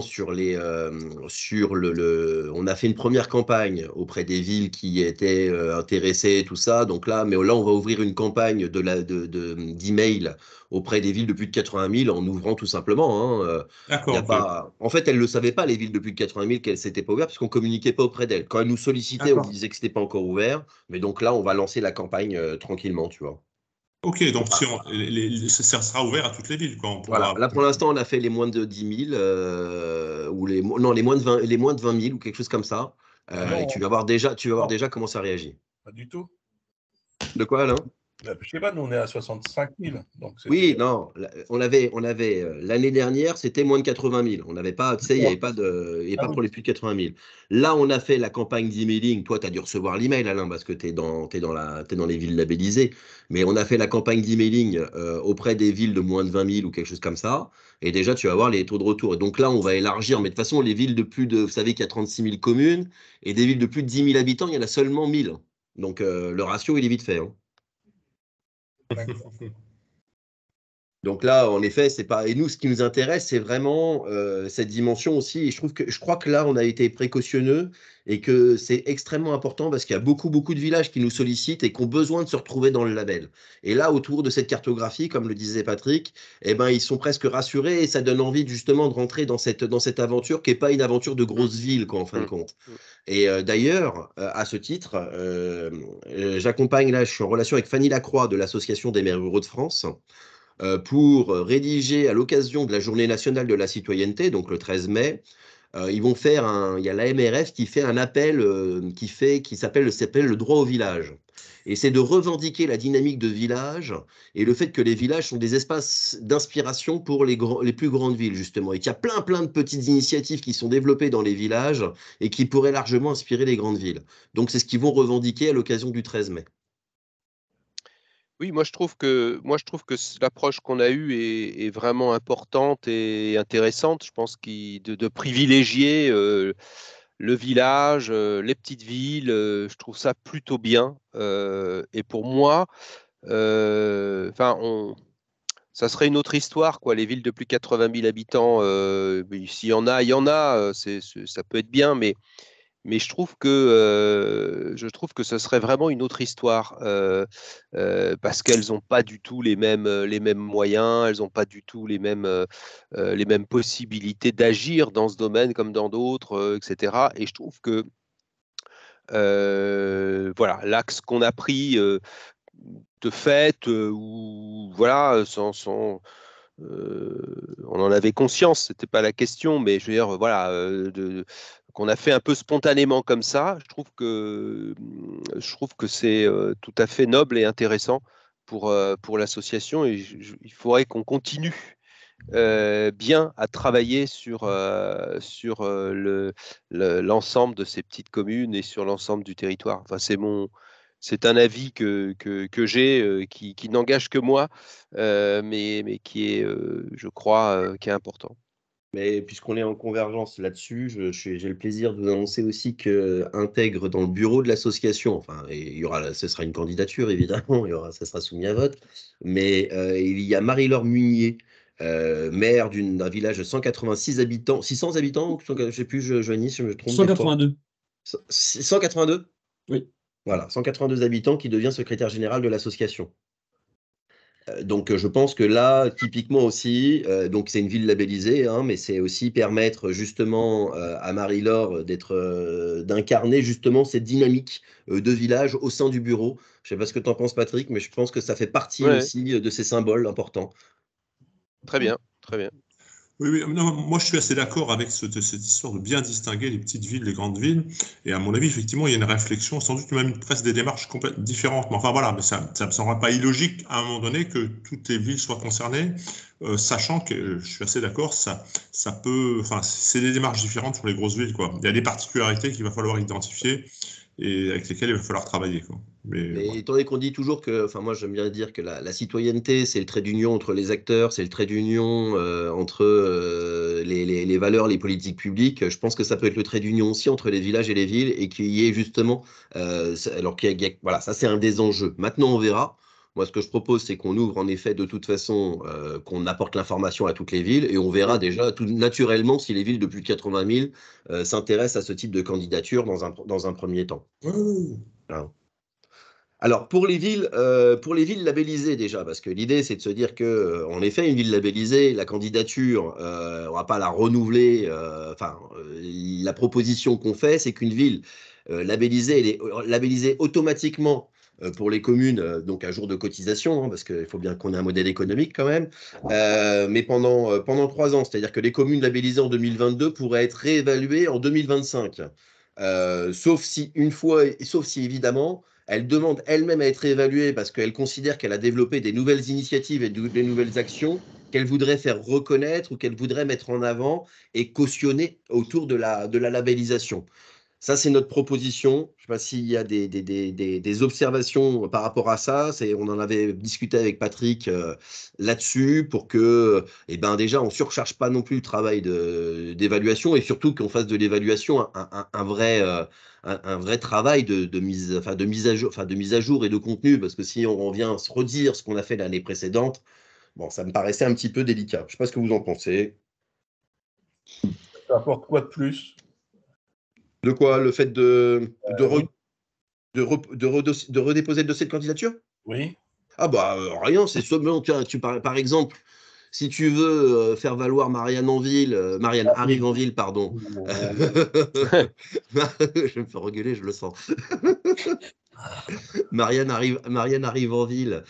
on a fait une première campagne auprès des villes qui étaient intéressées, tout ça. Donc là, on va ouvrir une campagne d'email auprès des villes de plus de 80 000 en ouvrant tout simplement. Hein, D'accord, ok. En fait, elles ne le savaient pas, les villes de plus de 80 000, qu'elles s'étaient pas ouvertes, parce qu'on ne communiquait pas auprès d'elles. Quand elles nous sollicitaient, on D'accord. disait que ce n'était pas encore ouvert. Mais donc là, on va lancer la campagne tranquillement, tu vois. Ok, donc ça sera ouvert à toutes les villes, quoi. On Voilà. pourra... Là, pour l'instant, on a fait les moins de 10 000, ou les moins de 20 000, ou quelque chose comme ça. Et tu vas voir déjà comment ça réagit. Pas du tout. De quoi, Alain? Je sais pas, nous, on est à 65 000. Donc Oui, non, on avait l'année dernière, c'était moins de 80 000. On n'avait pas, tu sais, il n'y avait pas pour les plus de 80 000. Là, on a fait la campagne d'emailing. Toi, tu as dû recevoir l'email, Alain, parce que tu es dans les villes labellisées. Mais on a fait la campagne d'emailing auprès des villes de moins de 20 000 ou quelque chose comme ça. Et déjà, tu vas voir les taux de retour. Et donc là, on va élargir. Mais de toute façon, les villes de plus de, vous savez qu'il y a 36 000 communes. Et des villes de plus de 10 000 habitants, il y en a seulement 1 000. Donc le ratio, il est vite fait. Hein. Donc là, en effet, c'est pas. Et nous, ce qui nous intéresse, c'est vraiment cette dimension aussi. Et je crois que là, on a été précautionneux et que c'est extrêmement important parce qu'il y a beaucoup de villages qui nous sollicitent et qui ont besoin de se retrouver dans le label. Et là, autour de cette cartographie, comme le disait Patrick, eh ben, ils sont presque rassurés et ça donne envie justement de rentrer dans cette aventure qui n'est pas une aventure de grosse ville, quoi, en fin de compte. Et d'ailleurs, à ce titre, j'accompagne là, je suis en relation avec Fanny Lacroix de l'Association des maires ruraux de France. Pour rédiger à l'occasion de la Journée nationale de la citoyenneté, donc le 13 mai, ils vont faire il y a l'AMRF qui fait un appel qui s'appelle le droit au village. Et c'est de revendiquer la dynamique de village et le fait que les villages sont des espaces d'inspiration pour les plus grandes villes, justement. Et qu'il y a plein de petites initiatives qui sont développées dans les villages et qui pourraient largement inspirer les grandes villes. Donc c'est ce qu'ils vont revendiquer à l'occasion du 13 mai. Oui, moi je trouve que l'approche qu'on a eue est vraiment importante et intéressante. Je pense de privilégier le village, les petites villes, je trouve ça plutôt bien. Et pour moi, ça serait une autre histoire, quoi. Les villes de plus de 80 000 habitants, s'il y en a, il y en a. Ça peut être bien, mais je trouve que ce serait vraiment une autre histoire parce qu'elles n'ont pas du tout les mêmes moyens, elles n'ont pas du tout les mêmes possibilités d'agir dans ce domaine comme dans d'autres, etc. Et je trouve que voilà, l'axe qu'on a pris de fait, ou voilà, on en avait conscience, c'était pas la question, mais je veux dire, voilà, qu'on a fait un peu spontanément comme ça, je trouve que c'est tout à fait noble et intéressant pour l'association, et il faudrait qu'on continue bien à travailler sur l'ensemble de ces petites communes et sur l'ensemble du territoire. Enfin, c'est un avis que j'ai, qui n'engage que moi, mais qui est, je crois, qui est important. Mais puisqu'on est en convergence là-dessus, j'ai le plaisir de vous annoncer aussi que intègre dans le bureau de l'association, enfin, et ce sera une candidature évidemment, ça sera soumis à vote, mais il y a Marie-Laure Munier, maire d'un village de 186 habitants, 600 habitants, je ne sais plus, Joanie, si je me trompe. 182. 182 ? Oui. Voilà, 182 habitants qui devient secrétaire général de l'association. Donc, je pense que là, typiquement aussi, donc c'est une ville labellisée, hein, mais c'est aussi permettre justement à Marie-Laure d'incarner justement cette dynamique de village au sein du bureau. Je ne sais pas ce que tu en penses, Patrick, mais je pense que ça fait partie aussi de ces symboles importants. Très bien, très bien. Oui, non, moi je suis assez d'accord avec cette histoire de bien distinguer les petites villes des grandes villes. Et à mon avis, effectivement, il y a une réflexion, sans doute même presque des démarches complètement différentes. Mais enfin voilà, mais ça me semble pas illogique à un moment donné que toutes les villes soient concernées, sachant que je suis assez d'accord, ça peut, enfin c'est des démarches différentes sur les grosses villes, quoi. Il y a des particularités qu'il va falloir identifier et avec lesquelles il va falloir travailler, quoi. Mais étant donné qu'on dit toujours que, enfin moi j'aime bien dire que la citoyenneté, c'est le trait d'union entre les acteurs, c'est le trait d'union entre les valeurs, les politiques publiques, je pense que ça peut être le trait d'union aussi entre les villages et les villes et qu'il y ait justement, voilà, ça c'est un des enjeux. Maintenant on verra. Moi ce que je propose c'est qu'on ouvre en effet de toute façon, qu'on apporte l'information à toutes les villes et on verra déjà tout naturellement si les villes de plus de 80 000 s'intéressent à ce type de candidature dans un premier temps. Voilà. Alors, pour les villes labellisées déjà, parce que l'idée, c'est de se dire que, en effet, une ville labellisée, la candidature, on ne va pas la renouveler. La proposition qu'on fait, c'est qu'une ville labellisée, elle est labellisée automatiquement pour les communes, donc à jour de cotisation, hein, parce qu'il faut bien qu'on ait un modèle économique quand même, mais pendant 3 ans. C'est-à-dire que les communes labellisées en 2022 pourraient être réévaluées en 2025. Sauf si évidemment, elle demande elle-même à être évaluée parce qu'elle considère qu'elle a développé des nouvelles initiatives et des nouvelles actions qu'elle voudrait faire reconnaître ou qu'elle voudrait mettre en avant et cautionner autour de la labellisation. Ça, c'est notre proposition. Je ne sais pas s'il y a des observations par rapport à ça. On en avait discuté avec Patrick là-dessus pour que, déjà, on ne surcharge pas non plus le travail d'évaluation et surtout qu'on fasse de l'évaluation un vrai travail de mise à jour et de contenu. Parce que si on revient se redire ce qu'on a fait l'année précédente, Bon, ça me paraissait un petit peu délicat. Je ne sais pas ce que vous en pensez. Ça apporte quoi de plus? De quoi? Le fait de redéposer le dossier de candidature? Oui. Ah bah rien, c'est seulement, par exemple, si tu veux faire valoir Marianne Arrive-en-Ville, pardon. Je me fais regueuler, je le sens. Marianne Arrive-en-Ville,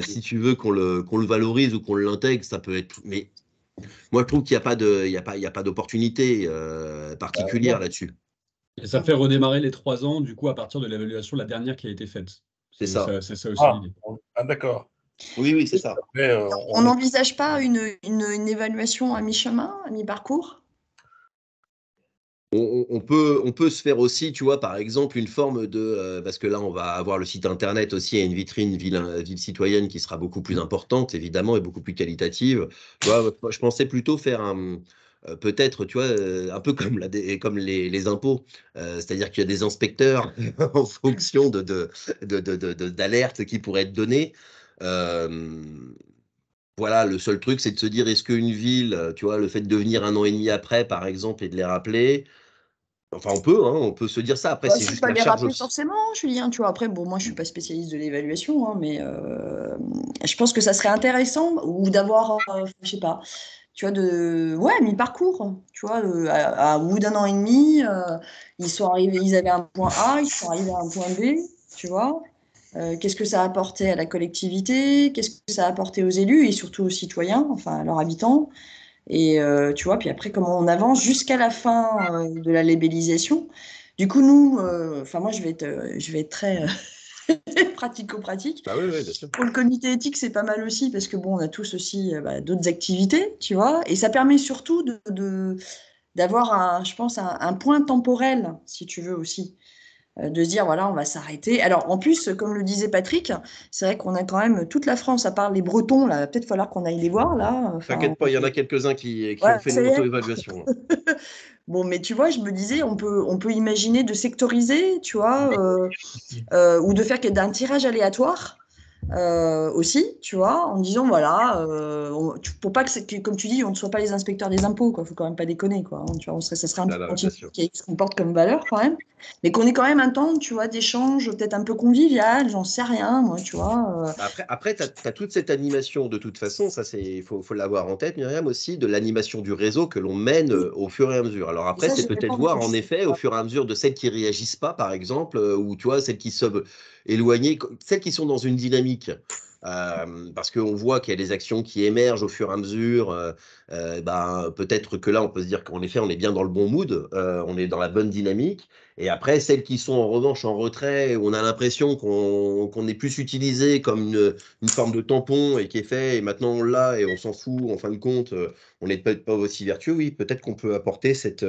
si tu veux qu'on le valorise ou qu'on l'intègre, ça peut être. Mais moi, je trouve qu'il n'y a pas d'opportunité particulière Non. là-dessus. Et ça fait redémarrer les 3 ans, du coup, à partir de l'évaluation, la dernière qui a été faite. C'est ça. C'est ça aussi l'idée. D'accord. Oui, c'est ça. Mais, On n'envisage pas une évaluation à mi-chemin, à mi-parcours? On peut se faire aussi, tu vois, par exemple, une forme de. Parce que là, on va avoir le site internet aussi et une vitrine ville citoyenne qui sera beaucoup plus importante, évidemment, et beaucoup plus qualitative. Tu vois, moi, je pensais plutôt faire peut-être, tu vois, un peu comme les impôts. C'est-à-dire qu'il y a des inspecteurs en fonction d'alertes qui pourraient être données. Voilà, le seul truc, c'est de se dire, est-ce qu'une ville, tu vois, le fait de venir 1 an et demi après, par exemple, et de les rappeler. Enfin, on peut se dire ça. Après, c'est C'est juste pas la les charge rappeler aussi. forcément, Julien. Tu vois, après, bon, moi, je suis pas spécialiste de l'évaluation, hein, mais je pense que ça serait intéressant ou d'avoir, je sais pas, tu vois, ouais, mi-parcours. Tu vois, au bout d'1 an et demi, ils avaient un point A, ils sont arrivés à un point B, tu vois. Qu'est-ce que ça a apporté à la collectivité? Qu'est-ce que ça a apporté aux élus et surtout aux citoyens, enfin à leurs habitants? Et tu vois, puis après, comment on avance jusqu'à la fin de la labellisation. Du coup, nous, enfin moi, je vais être très pratico-pratique. Bah oui, bien sûr. Pour le comité éthique, c'est pas mal aussi parce que bon, on a tous aussi d'autres activités, tu vois, et ça permet surtout d'avoir, je pense, un point temporel, si tu veux aussi, de se dire, voilà, on va s'arrêter. Alors, en plus, comme le disait Patrick, c'est vrai qu'on a quand même toute la France, à part les Bretons, là, peut-être falloir qu'on aille les voir, là. Enfin, T'inquiète pas, il y en a quelques-uns qui ouais, ont fait ça une y est. auto-évaluation. Bon, mais tu vois, je me disais, on peut imaginer de sectoriser, tu vois, ou de faire d'un tirage aléatoire aussi, tu vois, en disant, voilà, pour pas comme tu dis, on ne soit pas les inspecteurs des impôts, quoi. Faut quand même pas déconner, quoi. Hein, tu vois, ça serait un Là, peu bien anti sûr. ce qu'on porte comme valeur, quand même. Mais qu'on ait quand même un temps, tu vois, d'échange, peut-être un peu convivial, j'en sais rien, moi, tu vois. Après tu as toute cette animation, de toute façon, ça, il faut l'avoir en tête, Myriam, aussi, de l'animation du réseau que l'on mène au fur et à mesure. Alors Et après, ça, c'est j'ai peut-être pas voir, envie. en effet, au fur et à mesure de celles qui réagissent pas, par exemple, ou tu vois, celles qui sont éloignées, celles qui sont dans une dynamique. Parce qu'on voit qu'il y a des actions qui émergent au fur et à mesure. Peut-être que là, on peut se dire qu'en effet, on est bien dans le bon mood, on est dans la bonne dynamique. Et après, celles qui sont en revanche en retrait, où on a l'impression qu'on est plus utilisé comme une forme de tampon et qui est fait, et maintenant on l'a et on s'en fout, en fin de compte, on n'est peut-être pas aussi vertueux. Oui, peut-être qu'on peut apporter cette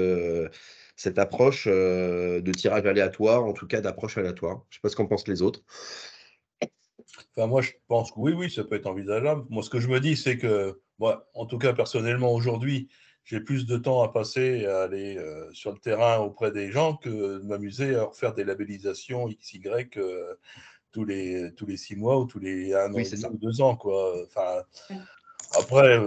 approche de tirage aléatoire, en tout cas d'approche aléatoire. Je ne sais pas ce qu'en pensent les autres. Enfin, moi, je pense que oui, ça peut être envisageable. Moi, ce que je me dis, c'est que, moi, en tout cas, personnellement, aujourd'hui, j'ai plus de temps à passer à aller sur le terrain auprès des gens que de m'amuser à refaire des labellisations XY tous les 6 mois ou tous les 1 an Oui, et c'est demi ça. ou 2 ans, quoi. Enfin, après,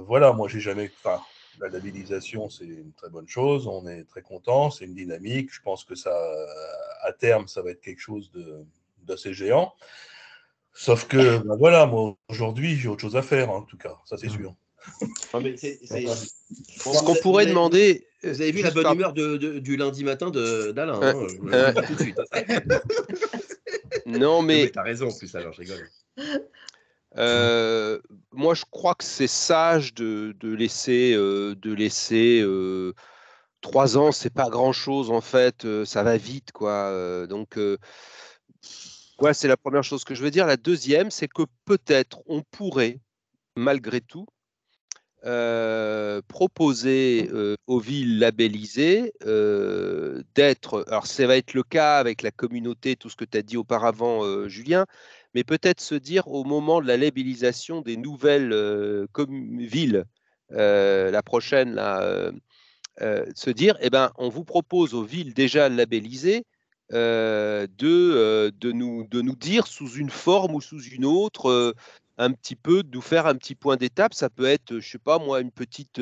voilà, moi, j'ai jamais. Enfin, la labellisation, c'est une très bonne chose. On est très content. C'est une dynamique. Je pense que ça, à terme, ça va être quelque chose d'assez géant. Sauf que, ben voilà, moi, aujourd'hui, j'ai autre chose à faire, en tout cas. Ça, c'est sûr. Ce qu'on pourrait demander. Vous avez vu la bonne humeur du lundi matin d'Alain, hein, je vous le dis tout de suite. Non, mais. Tu as raison, en plus, alors, je rigole. Moi, je crois que c'est sage de laisser 3 ans, c'est pas grand-chose en fait, ça va vite, quoi. Donc, ouais, c'est la première chose que je veux dire. La deuxième, c'est que peut-être on pourrait, malgré tout, proposer aux villes labellisées d'être, alors ça va être le cas avec la communauté, tout ce que tu as dit auparavant, Julien, mais peut-être se dire au moment de la labellisation des nouvelles villes, la prochaine, là, se dire, eh ben, on vous propose aux villes déjà labellisées de nous dire sous une forme ou sous une autre un petit peu, de nous faire un petit point d'étape. Ça peut être, je sais pas moi, une petite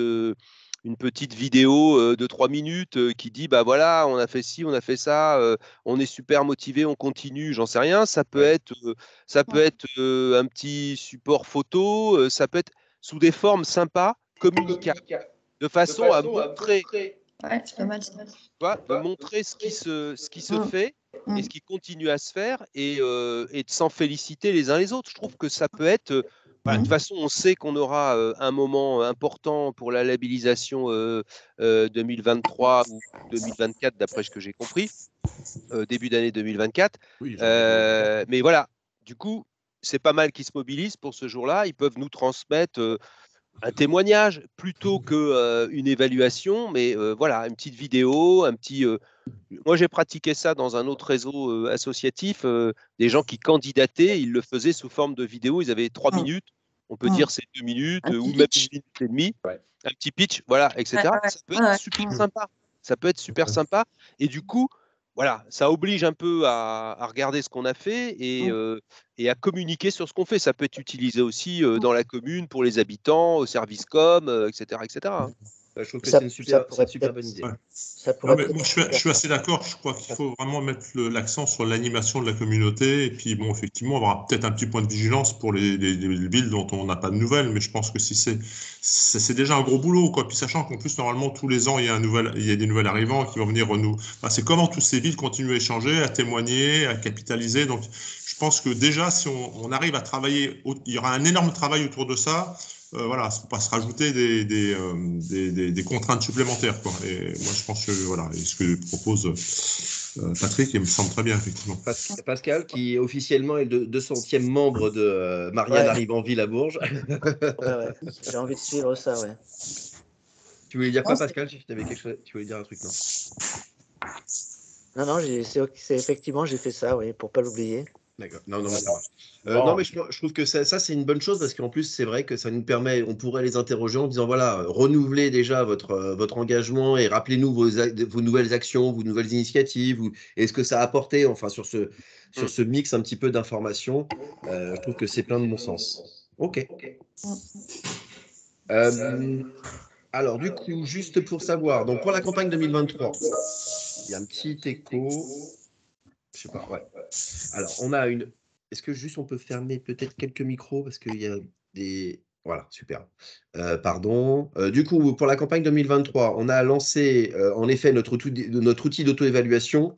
vidéo de 3 minutes qui dit, bah voilà, on a fait ci, on a fait ça, on est super motivé, on continue, j'en sais rien. Ça peut être, un petit support photo, ça peut être sous des formes sympas, communicables, de façon à montrer, Ouais, c'est pas mal ça. de montrer ce qui se fait et ce qui continue à se faire et de s'en féliciter les uns les autres. Je trouve que ça peut être. De toute façon, on sait qu'on aura un moment important pour la labellisation 2023 ou 2024, d'après ce que j'ai compris, début d'année 2024. Oui, Mais voilà, du coup, c'est pas mal qu'ils se mobilisent pour ce jour-là. Ils peuvent nous transmettre un témoignage plutôt qu'une évaluation, mais voilà, une petite vidéo, moi, j'ai pratiqué ça dans un autre réseau associatif. Des gens qui candidataient, ils le faisaient sous forme de vidéo. Ils avaient 3 minutes. On peut dire c'est 2 minutes Un ou petit même pitch. 1 minute et demie. Un petit pitch, voilà, etc. Ça peut être super sympa. Ça peut être super sympa. Et du coup, voilà, ça oblige un peu à regarder ce qu'on a fait et à communiquer sur ce qu'on fait. Ça peut être utilisé aussi dans la commune pour les habitants, au service com, etc., etc. Je trouve que Ça- c'est une ça super pourrait bonne idée. Ouais. Ça Non, pourrait mais peut-être moi, je suis assez d'accord. Je crois qu'il faut vraiment mettre l'accent sur l'animation de la communauté. Et puis, bon, effectivement, on aura peut-être un petit point de vigilance pour les villes dont on n'a pas de nouvelles. Mais je pense que si c'est déjà un gros boulot, quoi. Puis, sachant qu'en plus, normalement, tous les ans, il y a des nouvelles arrivants qui vont venir c'est comment toutes ces villes continuent à échanger, à témoigner, à capitaliser. Donc, je pense que déjà, si on arrive à travailler, il y aura un énorme travail autour de ça. Voilà, faut pas se rajouter des contraintes supplémentaires, quoi. Et moi, je pense que voilà, et ce que propose Patrick, il me semble très bien, effectivement. Pascal, qui officiellement est le 200e membre de Marianne Ouais. arrive en ville à Bourges. Ouais. J'ai envie de suivre ça, ouais. Tu voulais dire quoi, Non, c'est- Pascal? Tu voulais dire un truc, non? Non, c'est effectivement, j'ai fait ça, oui, pour pas l'oublier. D'accord. Non, mais ça marche. Non. Non, mais je trouve que ça c'est une bonne chose parce qu'en plus, c'est vrai que ça nous permet, on pourrait les interroger en disant voilà, renouvelez déjà votre engagement et rappelez-nous vos nouvelles actions, vos nouvelles initiatives, et ce que ça a apporté, enfin, sur ce mix un petit peu d'informations. Je trouve que c'est plein de bon sens. Ok. Alors, du coup, juste pour savoir, donc pour la campagne 2023, il y a un petit écho. Je sais pas, ouais. Alors, on a une. Est-ce que juste on peut fermer peut-être quelques micros parce qu'il y a des. Voilà, super. Pardon. Du coup, pour la campagne 2023, on a lancé en effet notre outil d'auto-évaluation.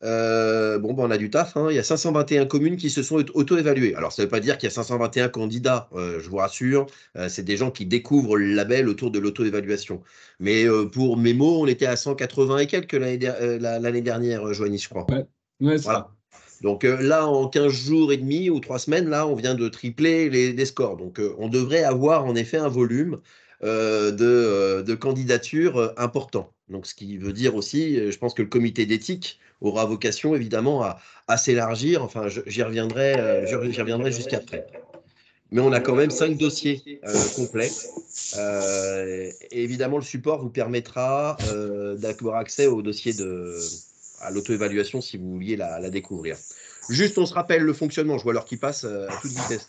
On a du taf, hein. Il y a 521 communes qui se sont auto-évaluées. Alors, ça ne veut pas dire qu'il y a 521 candidats, je vous rassure. C'est des gens qui découvrent le label autour de l'auto-évaluation. Mais pour Mémo, on était à 180 et quelques l'année dernière, Joanie, je crois. Ouais, c'est Voilà. ça. Donc là, en 15 jours et demi ou 3 semaines, là, on vient de tripler les scores. Donc on devrait avoir en effet un volume de candidatures important. Donc ce qui veut dire aussi, je pense que le comité d'éthique aura vocation évidemment à s'élargir. Enfin, j'y reviendrai juste après. Mais on a quand même 5 dossiers complets. Et évidemment, le support vous permettra d'avoir accès au dossier à l'auto-évaluation si vous vouliez la découvrir. Juste, on se rappelle le fonctionnement. Je vois l'heure qui passe à toute vitesse.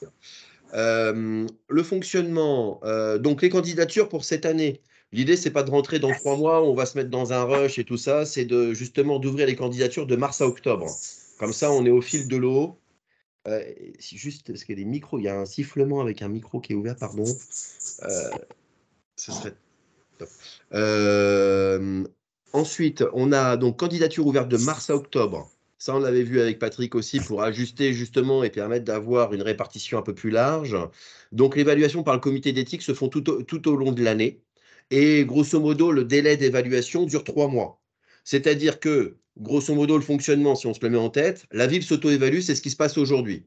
Le fonctionnement, donc les candidatures pour cette année. L'idée, c'est pas de rentrer dans 3 mois, on va se mettre dans un rush et tout ça. C'est justement d'ouvrir les candidatures de mars à octobre. Comme ça, on est au fil de l'eau. Juste, parce qu'il y a des micros, il y a un sifflement avec un micro qui est ouvert, pardon. Ce serait top. Ensuite, on a donc candidature ouverte de mars à octobre. Ça, on l'avait vu avec Patrick aussi pour ajuster justement et permettre d'avoir une répartition un peu plus large. Donc, l'évaluation par le comité d'éthique se font tout au long de l'année. Et grosso modo, le délai d'évaluation dure 3 mois. C'est-à-dire que, grosso modo, le fonctionnement, si on se le met en tête, la ville s'auto-évalue, c'est ce qui se passe aujourd'hui.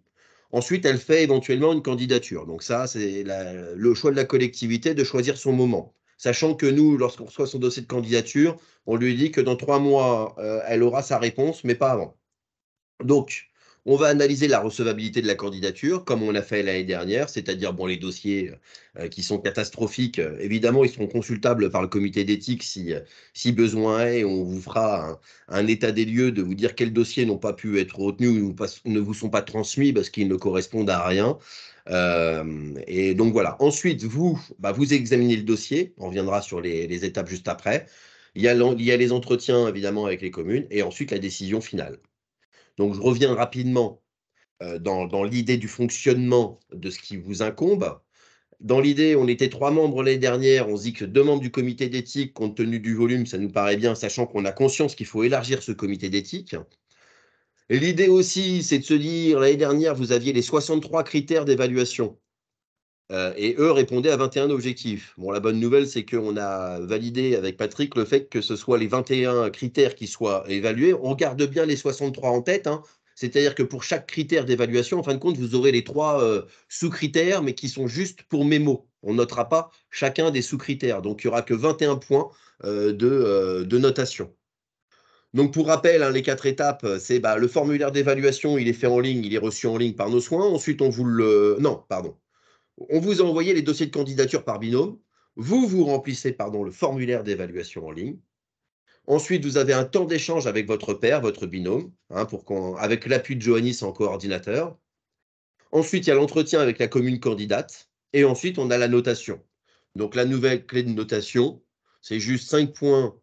Ensuite, elle fait éventuellement une candidature. Donc ça, c'est le choix de la collectivité de choisir son moment. Sachant que nous, lorsqu'on reçoit son dossier de candidature, on lui dit que dans 3 mois, elle aura sa réponse, mais pas avant. Donc, On va analyser la recevabilité de la candidature, comme on a fait l'année dernière, c'est-à-dire les dossiers qui sont catastrophiques. Évidemment, ils seront consultables par le comité d'éthique si besoin est. On vous fera un état des lieux de vous dire quels dossiers n'ont pas pu être retenus ou ne vous sont pas transmis parce qu'ils ne correspondent à rien. Et donc voilà. Ensuite, vous examinez le dossier. On reviendra sur les étapes juste après. Il y a les entretiens, évidemment, avec les communes et ensuite la décision finale. Donc, je reviens rapidement dans l'idée du fonctionnement de ce qui vous incombe. Dans l'idée, on était 3 membres l'année dernière. On se dit que 2 membres du comité d'éthique, compte tenu du volume, ça nous paraît bien, sachant qu'on a conscience qu'il faut élargir ce comité d'éthique. Et l'idée aussi, c'est de se dire, l'année dernière, vous aviez les 63 critères d'évaluation. Et eux répondaient à 21 objectifs. Bon, la bonne nouvelle, c'est qu'on a validé avec Patrick le fait que ce soit les 21 critères qui soient évalués. On garde bien les 63 en tête, hein. C'est-à-dire que pour chaque critère d'évaluation, en fin de compte, vous aurez les 3 sous-critères, mais qui sont juste pour mémo. On ne notera pas chacun des sous-critères. Donc, il n'y aura que 21 points de notation. Donc, pour rappel, hein, les 4 étapes, c'est le formulaire d'évaluation, il est fait en ligne, il est reçu en ligne par nos soins. Ensuite, on vous le... Non, pardon. On vous a envoyé les dossiers de candidature par binôme. Vous remplissez le formulaire d'évaluation en ligne. Ensuite, vous avez un temps d'échange avec votre pair, votre binôme, hein, avec l'appui de Johannis en coordinateur. Ensuite, il y a l'entretien avec la commune candidate. Et ensuite, on a la notation. Donc, la nouvelle clé de notation, c'est juste 5 points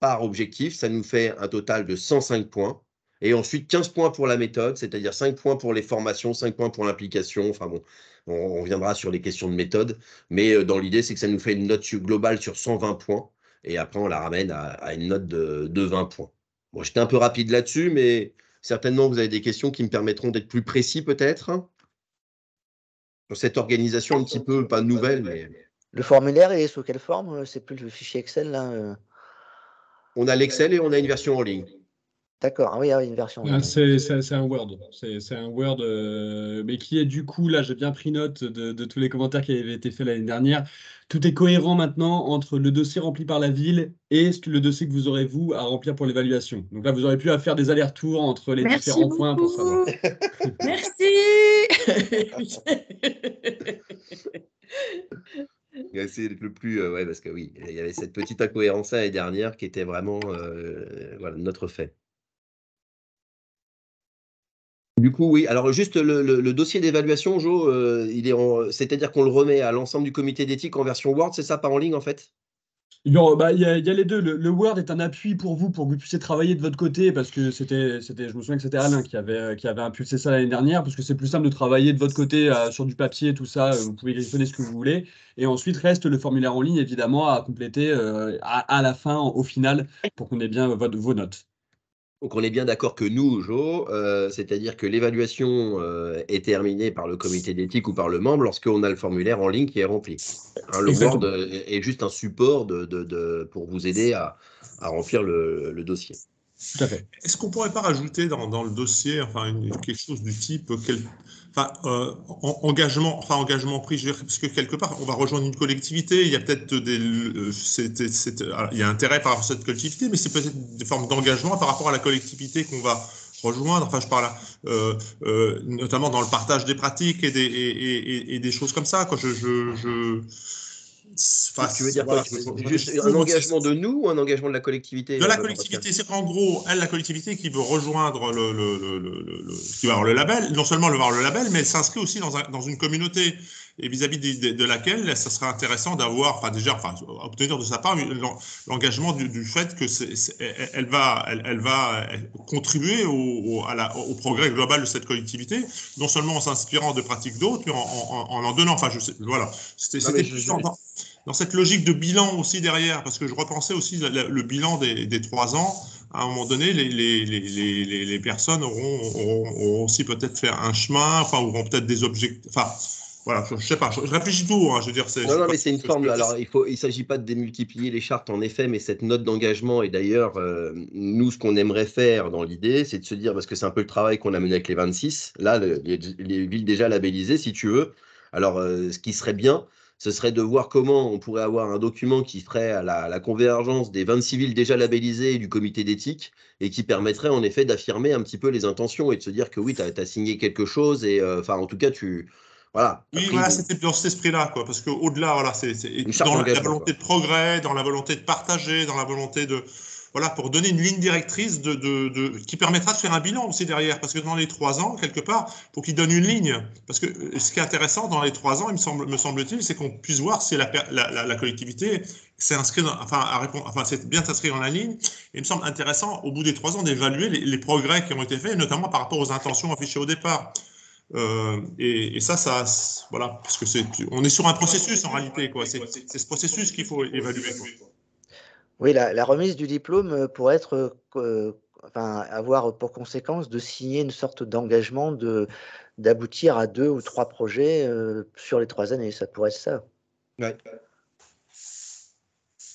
par objectif. Ça nous fait un total de 105 points. Et ensuite, 15 points pour la méthode, c'est-à-dire 5 points pour les formations, 5 points pour l'implication. Enfin bon, on reviendra sur les questions de méthode. Mais dans l'idée, c'est que ça nous fait une note globale sur 120 points. Et après, on la ramène à une note de 20 points. Bon, j'étais un peu rapide là-dessus, mais certainement, vous avez des questions qui me permettront d'être plus précis peut-être, hein, sur cette organisation un petit peu, pas nouvelle, mais... Le formulaire, il est sous quelle forme? C'est plus le fichier Excel, là? On a l'Excel et on a une version en ligne. D'accord, ah oui, une version en ligne. C'est un Word. C'est un Word, mais qui est du coup, là, j'ai bien pris note de tous les commentaires qui avaient été faits l'année dernière. Tout est cohérent maintenant entre le dossier rempli par la ville et le dossier que vous aurez, vous, à remplir pour l'évaluation. Donc là, vous aurez pu à faire des allers-retours entre les différents points pour savoir. Merci. C'est le plus... parce que oui, il y avait cette petite incohérence l'année dernière qui était vraiment notre fait. Du coup, oui. Alors, juste le dossier d'évaluation, Jo, c'est-à-dire qu'on le remet à l'ensemble du comité d'éthique en version Word, c'est ça, pas en ligne, en fait? Il y a les deux. Le Word est un appui pour vous que vous puissiez travailler de votre côté, parce que je me souviens que c'était Alain qui avait impulsé ça l'année dernière, parce que c'est plus simple de travailler de votre côté sur du papier, tout ça. Vous pouvez griffonner ce que vous voulez. Et ensuite, reste le formulaire en ligne, évidemment, à compléter à la fin, au final, pour qu'on ait bien vos notes. Donc, on est bien d'accord que nous, Jo, c'est-à-dire que l'évaluation est terminée par le comité d'éthique ou par le membre lorsqu'on a le formulaire en ligne qui est rempli. Hein, le Word est juste un support pour vous aider à remplir le dossier. Tout à fait. Est-ce qu'on ne pourrait pas rajouter dans le dossier quelque chose du type engagement pris, je veux dire, parce que quelque part, on va rejoindre une collectivité, il y a peut-être il y a intérêt par rapport à cette collectivité, mais c'est peut-être des formes d'engagement par rapport à la collectivité qu'on va rejoindre. Enfin, je parle notamment dans le partage des pratiques et des choses comme ça. Quoi. Tu veux dire quoi? Juste un engagement de nous ou un engagement de la collectivité? De la collectivité, c'est qu'en gros, la collectivité qui veut rejoindre qui va avoir le label, non seulement avoir le label, mais elle s'inscrit aussi dans une communauté et vis-à-vis de laquelle ça serait intéressant d'avoir, obtenir de sa part l'engagement du fait que elle va contribuer au progrès global de cette collectivité, non seulement en s'inspirant de pratiques d'autres, mais en donnant. Enfin, voilà. C'était dans cette logique de bilan aussi derrière, parce que je repensais aussi le bilan des 3 ans. À un moment donné, les personnes auront aussi peut-être fait un chemin, auront peut-être des objectifs. Voilà, je ne sais pas, je réfléchis tout. Hein, je veux dire, non, mais c'est une forme. Alors, il ne s'agit pas de démultiplier les chartes, en effet, mais cette note d'engagement, et d'ailleurs, nous, ce qu'on aimerait faire dans l'idée, c'est de se dire, parce que c'est un peu le travail qu'on a mené avec les 26, là, les villes déjà labellisées, si tu veux. Alors, ce qui serait bien, ce serait de voir comment on pourrait avoir un document qui ferait à la convergence des 26 villes déjà labellisées et du comité d'éthique, et qui permettrait en effet d'affirmer un petit peu les intentions et de se dire que oui, tu as signé quelque chose, et en tout cas, voilà, Oui, voilà, c'était dans cet esprit-là, quoi, parce qu'au-delà, voilà, c'est une charte dans la d'engagement, volonté de progrès, dans la volonté de partager, dans la volonté de, voilà, pour donner une ligne directrice qui permettra de faire un bilan aussi derrière, parce que dans les 3 ans, quelque part, pour qu'il donne une ligne, parce que ce qui est intéressant dans les 3 ans, me semble-t-il, c'est qu'on puisse voir si la collectivité s'est inscrite, c'est bien s'inscrire dans la ligne. Et il me semble intéressant, au bout des 3 ans, d'évaluer les progrès qui ont été faits, notamment par rapport aux intentions affichées au départ. Et ça, voilà, parce que on est sur un processus en réalité, quoi. C'est ce processus qu'il faut évaluer, quoi. Oui, la remise du diplôme pourrait être, avoir pour conséquence de signer une sorte d'engagement d'aboutir à 2 ou 3 projets sur les 3 années. Ça pourrait être ça. Ouais.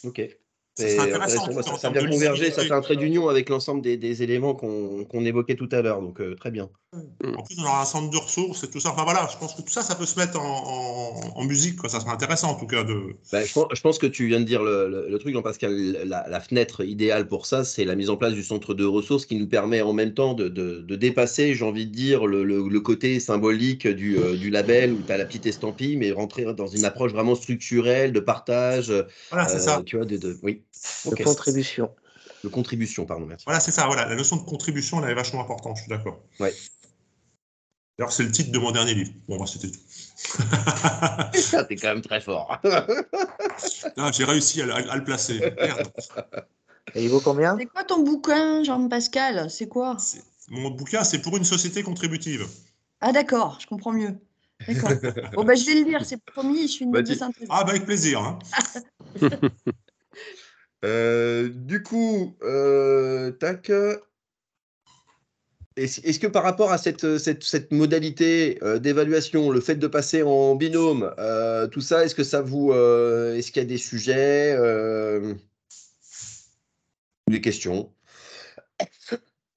Ok. Ça serait intéressant. Ça vient converger, ça fait un trait d'union avec l'ensemble des éléments qu'on évoquait tout à l'heure, donc très bien. En plus, on aura un centre de ressources et tout ça. Enfin voilà, je pense que tout ça, ça peut se mettre en musique, quoi. Ça serait intéressant en tout cas de. Je pense que tu viens de dire le truc, Jean-Pascal. La fenêtre idéale pour ça, c'est la mise en place du centre de ressources qui nous permet en même temps de dépasser, j'ai envie de dire, le côté symbolique du label où tu as la petite estampille, mais rentrer dans une approche vraiment structurelle, de partage. Voilà, c'est ça. Tu vois, oui. De contribution. De contribution, pardon, merci. Voilà, c'est ça. Voilà, la notion de contribution, elle est vachement importante. Je suis d'accord. Ouais. D'ailleurs, c'est le titre de mon dernier livre. Bon, bah, c'était tout. T'es quand même très fort. J'ai réussi à le placer. Merde. Et il vaut combien? C'est quoi ton bouquin, Jean-Pascal? C'est quoi? Mon bouquin, c'est pour une société contributive. Ah d'accord, je comprends mieux. D'accord. Bon, bah, je vais le lire, c'est promis, je suis une note de synthèse. Ah, bah, avec plaisir. Hein. Du coup, tac. Est-ce que par rapport à cette modalité d'évaluation, le fait de passer en binôme, tout ça, est-ce que ça vous, est-ce qu'il y a des sujets, des questions?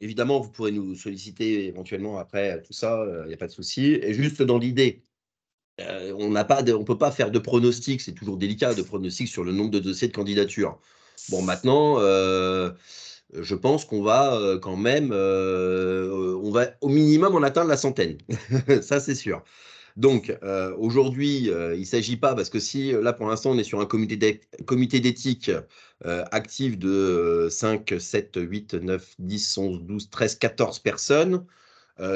Évidemment, vous pourrez nous solliciter éventuellement après tout ça, il n'y a pas de souci. Et juste dans l'idée, on ne peut pas faire de pronostic, c'est toujours délicat de pronostic sur le nombre de dossiers de candidature. Bon, maintenant, je pense qu'on va quand même, on va au minimum en atteindre la centaine. Ça, c'est sûr. Donc, aujourd'hui, il ne s'agit pas, parce que si là, pour l'instant, on est sur un comité d'éthique actif de 5, 7, 8, 9, 10, 11, 12, 13, 14 personnes.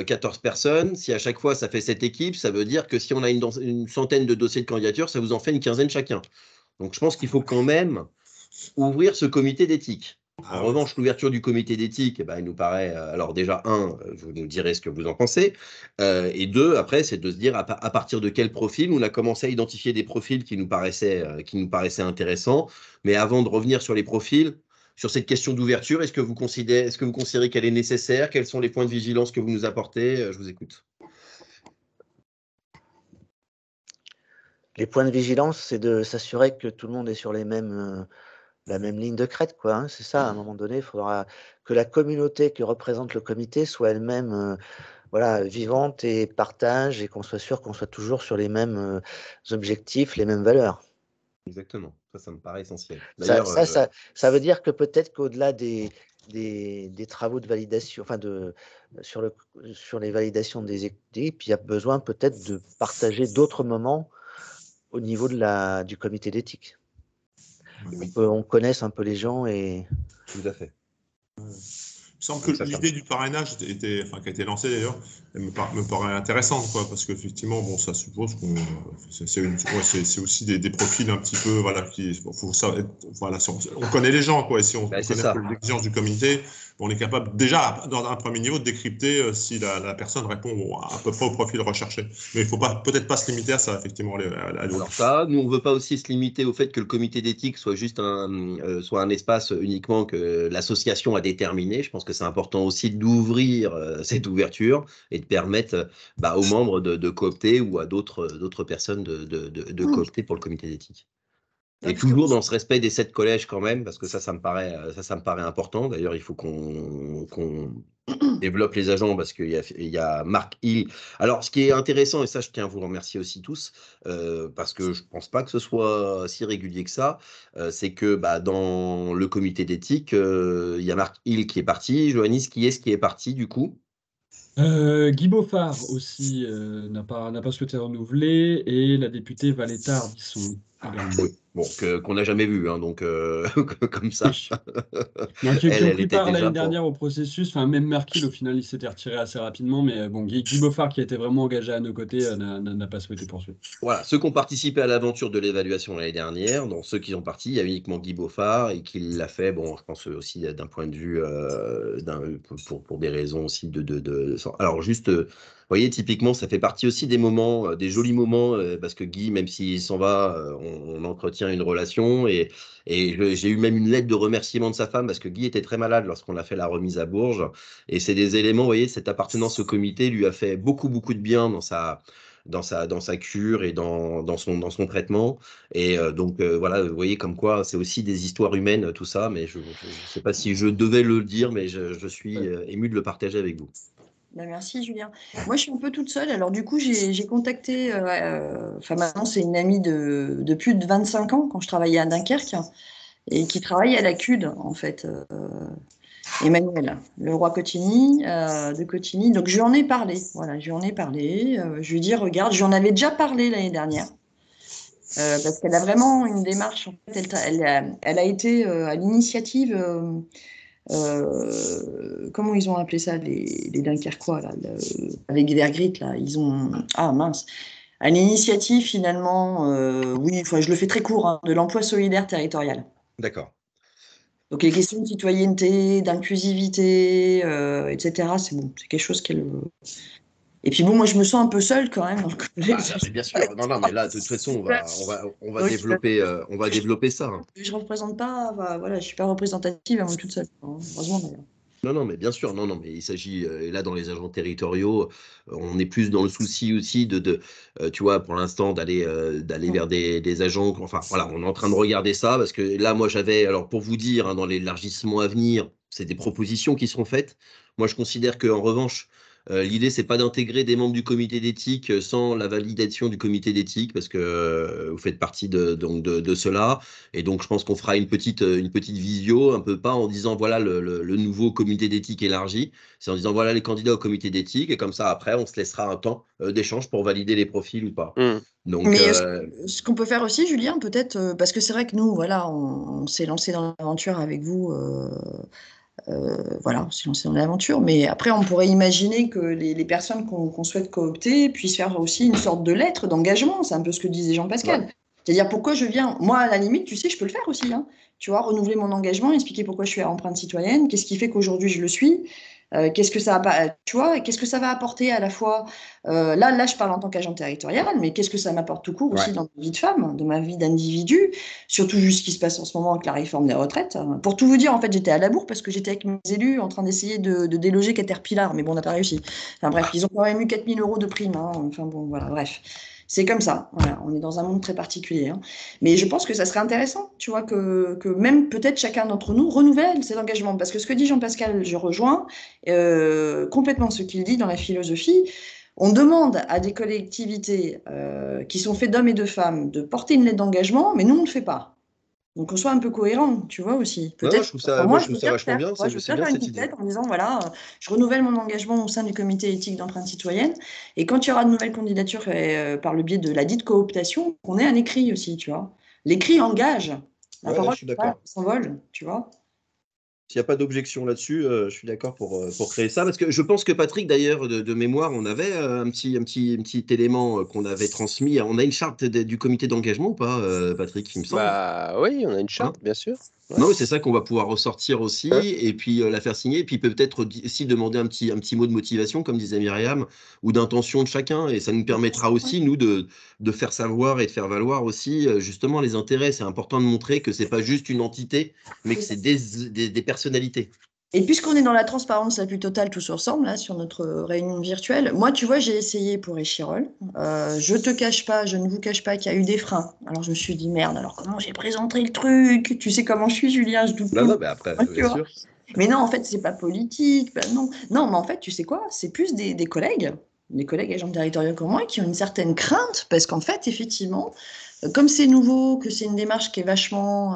14 personnes, si à chaque fois ça fait 7 équipes, ça veut dire que si on a une centaine de dossiers de candidature, ça vous en fait une quinzaine chacun. Donc je pense qu'il faut quand même ouvrir ce comité d'éthique. En revanche, l'ouverture du comité d'éthique, il nous paraît, alors déjà, vous nous direz ce que vous en pensez, et 2, après, c'est de se dire à partir de quel profil. On a commencé à identifier des profils qui nous paraissaient intéressants, mais avant de revenir sur les profils, sur cette question d'ouverture, est-ce que vous considérez qu'elle est nécessaire? Quels sont les points de vigilance que vous nous apportez? Je vous écoute. Les points de vigilance, c'est de s'assurer que tout le monde est sur la même ligne de crête, quoi. Hein. C'est ça, à un moment donné, il faudra que la communauté que représente le comité soit elle-même vivante et partage, et qu'on soit sûr qu'on soit toujours sur les mêmes objectifs, les mêmes valeurs. Exactement, ça me paraît essentiel. Ça veut dire que peut-être qu'au-delà des travaux de validation, sur les validations des équipes, il y a besoin peut-être de partager d'autres moments au niveau du comité d'éthique. Oui. On connaisse un peu les gens et. Tout à fait. Il me semble que l'idée du parrainage qui a été lancée d'ailleurs, me paraît intéressante, quoi, parce qu'effectivement, bon, ça suppose qu'on, c'est aussi des profils un petit peu, on connaît les gens, quoi, et si on connaît l'exigence du comité, on est capable déjà, dans un premier niveau, de décrypter si la personne répond à peu près au profil recherché. Mais il ne faut peut-être pas se limiter à ça, effectivement. Alors ça, nous, on ne veut pas aussi se limiter au fait que le comité d'éthique soit juste un espace uniquement que l'association a déterminé. Je pense que c'est important aussi d'ouvrir cette ouverture et de permettre aux membres de coopter ou à d'autres personnes de coopter pour le comité d'éthique. Et toujours dans ce respect des 7 collèges quand même, parce que ça me paraît important. D'ailleurs, il faut qu'on développe les agents parce qu'il y a Marc Hill. Alors, ce qui est intéressant, et ça, je tiens à vous remercier aussi tous, parce que je ne pense pas que ce soit si régulier que ça, c'est que dans le comité d'éthique, il y a Marc Hill qui est parti. Johannis, qui est-ce qui est parti du coup? Guy Beaufard aussi n'a pas souhaité renouveler et la députée Valetta Ardisson également. Oui, bon, qu'on n'a jamais vu, hein, donc comme ça. Oui. Non, qui ont Elle pris était part déjà l'année dernière au processus. Enfin, même Merkel, au final, il s'était retiré assez rapidement. Mais bon, Guy Beaufard, qui a été vraiment engagé à nos côtés, n'a pas souhaité poursuivre. Voilà, ceux qui ont participé à l'aventure de l'évaluation l'année dernière, dans ceux qui ont parti, il y a uniquement Guy Beaufard et qui l'a fait, bon, je pense aussi d'un point de vue, pour des raisons aussi Alors juste, vous voyez, typiquement, ça fait partie aussi des moments, des jolis moments, parce que Guy, même s'il s'en va, on entretient une relation et j'ai eu même une lettre de remerciement de sa femme parce que Guy était très malade lorsqu'on a fait la remise à Bourges et c'est des éléments, vous voyez, cette appartenance au comité lui a fait beaucoup de bien dans sa cure et dans son traitement. Et donc, voilà, vous voyez comme quoi c'est aussi des histoires humaines, tout ça, mais je ne sais pas si je devais le dire, mais je suis ému de le partager avec vous. Merci Julien. Moi je suis un peu toute seule, alors du coup j'ai contacté, enfin maintenant c'est une amie de plus de 25 ans quand je travaillais à Dunkerque et qui travaille à la CUD en fait. Emmanuel Leroy-Cotigny, de Cotigny. Donc, je lui en ai parlé. Voilà, je lui en ai parlé. Je lui ai dit, regarde, je lui en avais déjà parlé l'année dernière. Parce qu'elle a vraiment une démarche. En fait, elle a été à l'initiative. Comment ils ont appelé ça, les Dunkerquois, là, avec Vergrit, là. Ils ont. Ah, mince. À l'initiative, finalement, oui, je le fais très court, hein, de l'emploi solidaire territorial. D'accord. Donc les questions de citoyenneté, d'inclusivité, etc., c'est bon, c'est quelque chose qu'elle. Et puis bon, moi je me sens un peu seule quand même. Donc, mais bien sûr, non, mais là, de toute façon, on va développer ça. Hein. Je représente pas, voilà, je suis pas représentative à moi toute seule, hein, heureusement d'ailleurs. Non, mais bien sûr, non, mais il s'agit, là, dans les agents territoriaux, on est plus dans le souci aussi tu vois, pour l'instant, d'aller vers des agents, enfin, voilà, on est en train de regarder ça, parce que là, moi, alors, pour vous dire, hein, dans l'élargissement à venir, c'est des propositions qui seront faites. Moi, je considère qu'en revanche, l'idée, c'est pas d'intégrer des membres du comité d'éthique sans la validation du comité d'éthique, parce que vous faites partie de cela. Et donc, je pense qu'on fera une petite visio, un peu pas en disant voilà le nouveau comité d'éthique élargi, c'est en disant voilà les candidats au comité d'éthique, et comme ça, après, on se laissera un temps d'échange pour valider les profils ou pas. Donc, mais ce qu'on peut faire aussi, Julien, peut-être, parce que c'est vrai que nous, voilà, on s'est lancé dans l'aventure avec vous. Voilà, on s'est lancé dans l'aventure. Mais après, on pourrait imaginer que les personnes qu'on souhaite coopter puissent faire aussi une sorte de lettre d'engagement. C'est un peu ce que disait Jean-Pascal. Ouais. C'est-à-dire pourquoi je viens. Moi, à la limite, tu sais, je peux le faire aussi. Hein. Tu vois, renouveler mon engagement, expliquer pourquoi je suis à empreinte citoyenne, qu'est-ce qui fait qu'aujourd'hui je le suis. Qu'est-ce que ça va, tu vois, qu'est-ce que ça va apporter à la fois. Là, je parle en tant qu'agent territorial, mais qu'est-ce que ça m'apporte tout court aussi dans ma vie de femme, dans ma vie d'individu, surtout vu ce qui se passe en ce moment avec la réforme des retraites. Pour tout vous dire, en fait, j'étais à la bourre parce que j'étais avec mes élus en train d'essayer de déloger Caterpillar, mais bon, on n'a pas réussi. Enfin bref, ils ont quand même eu 4 000 € de prime. Hein. Enfin bon, voilà, bref. C'est comme ça, voilà, on est dans un monde très particulier. Hein. Mais je pense que ça serait intéressant, tu vois, que même peut-être chacun d'entre nous renouvelle ses engagements. Parce que ce que dit Jean-Pascal, je rejoins complètement ce qu'il dit dans la philosophie. On demande à des collectivités qui sont faites d'hommes et de femmes de porter une lettre d'engagement, mais nous, on ne le fait pas. Donc, on soit un peu cohérent, tu vois, aussi. Peut-être. Je trouve ça vachement bien. Je vais faire une petite lettre en disant, voilà, je renouvelle mon engagement au sein du comité éthique d'empreinte citoyenne. Et quand il y aura de nouvelles candidatures par le biais de la dite cooptation, on ait un écrit aussi, tu vois. L'écrit engage. La parole s'envole, tu vois. S'il n'y a pas d'objection là-dessus, je suis d'accord pour créer ça. Parce que je pense que Patrick, d'ailleurs, de mémoire, on avait un petit élément qu'on avait transmis. On a une charte du comité d'engagement ou pas, Patrick, il me semble? Oui, on a une charte, bien sûr. Ouais. Non, c'est ça qu'on va pouvoir ressortir aussi, et puis la faire signer, et puis peut-être aussi demander un petit mot de motivation, comme disait Myriam, ou d'intention de chacun, et ça nous permettra aussi, nous, de faire savoir et de faire valoir aussi, justement, les intérêts. C'est important de montrer que c'est pas juste une entité, mais que c'est des personnalités. Et puisqu'on est dans la transparence la plus totale tous ensemble, là, sur notre réunion virtuelle, moi, tu vois, j'ai essayé pour Échirol. Je te cache pas, je ne vous cache pas qu'il y a eu des freins. Alors, je me suis dit, merde, alors comment j'ai présenté le truc? Tu sais comment je suis, Julien, je doute Non, tout le non, mais après, temps, tu bien vois. sûr. Mais non, en fait, c'est pas politique. Ben non. Non, mais en fait, tu sais quoi? C'est plus des collègues, des collègues agents territoriaux comme moi, qui ont une certaine crainte, parce qu'en fait, effectivement, comme c'est nouveau, que c'est une démarche qui est vachement...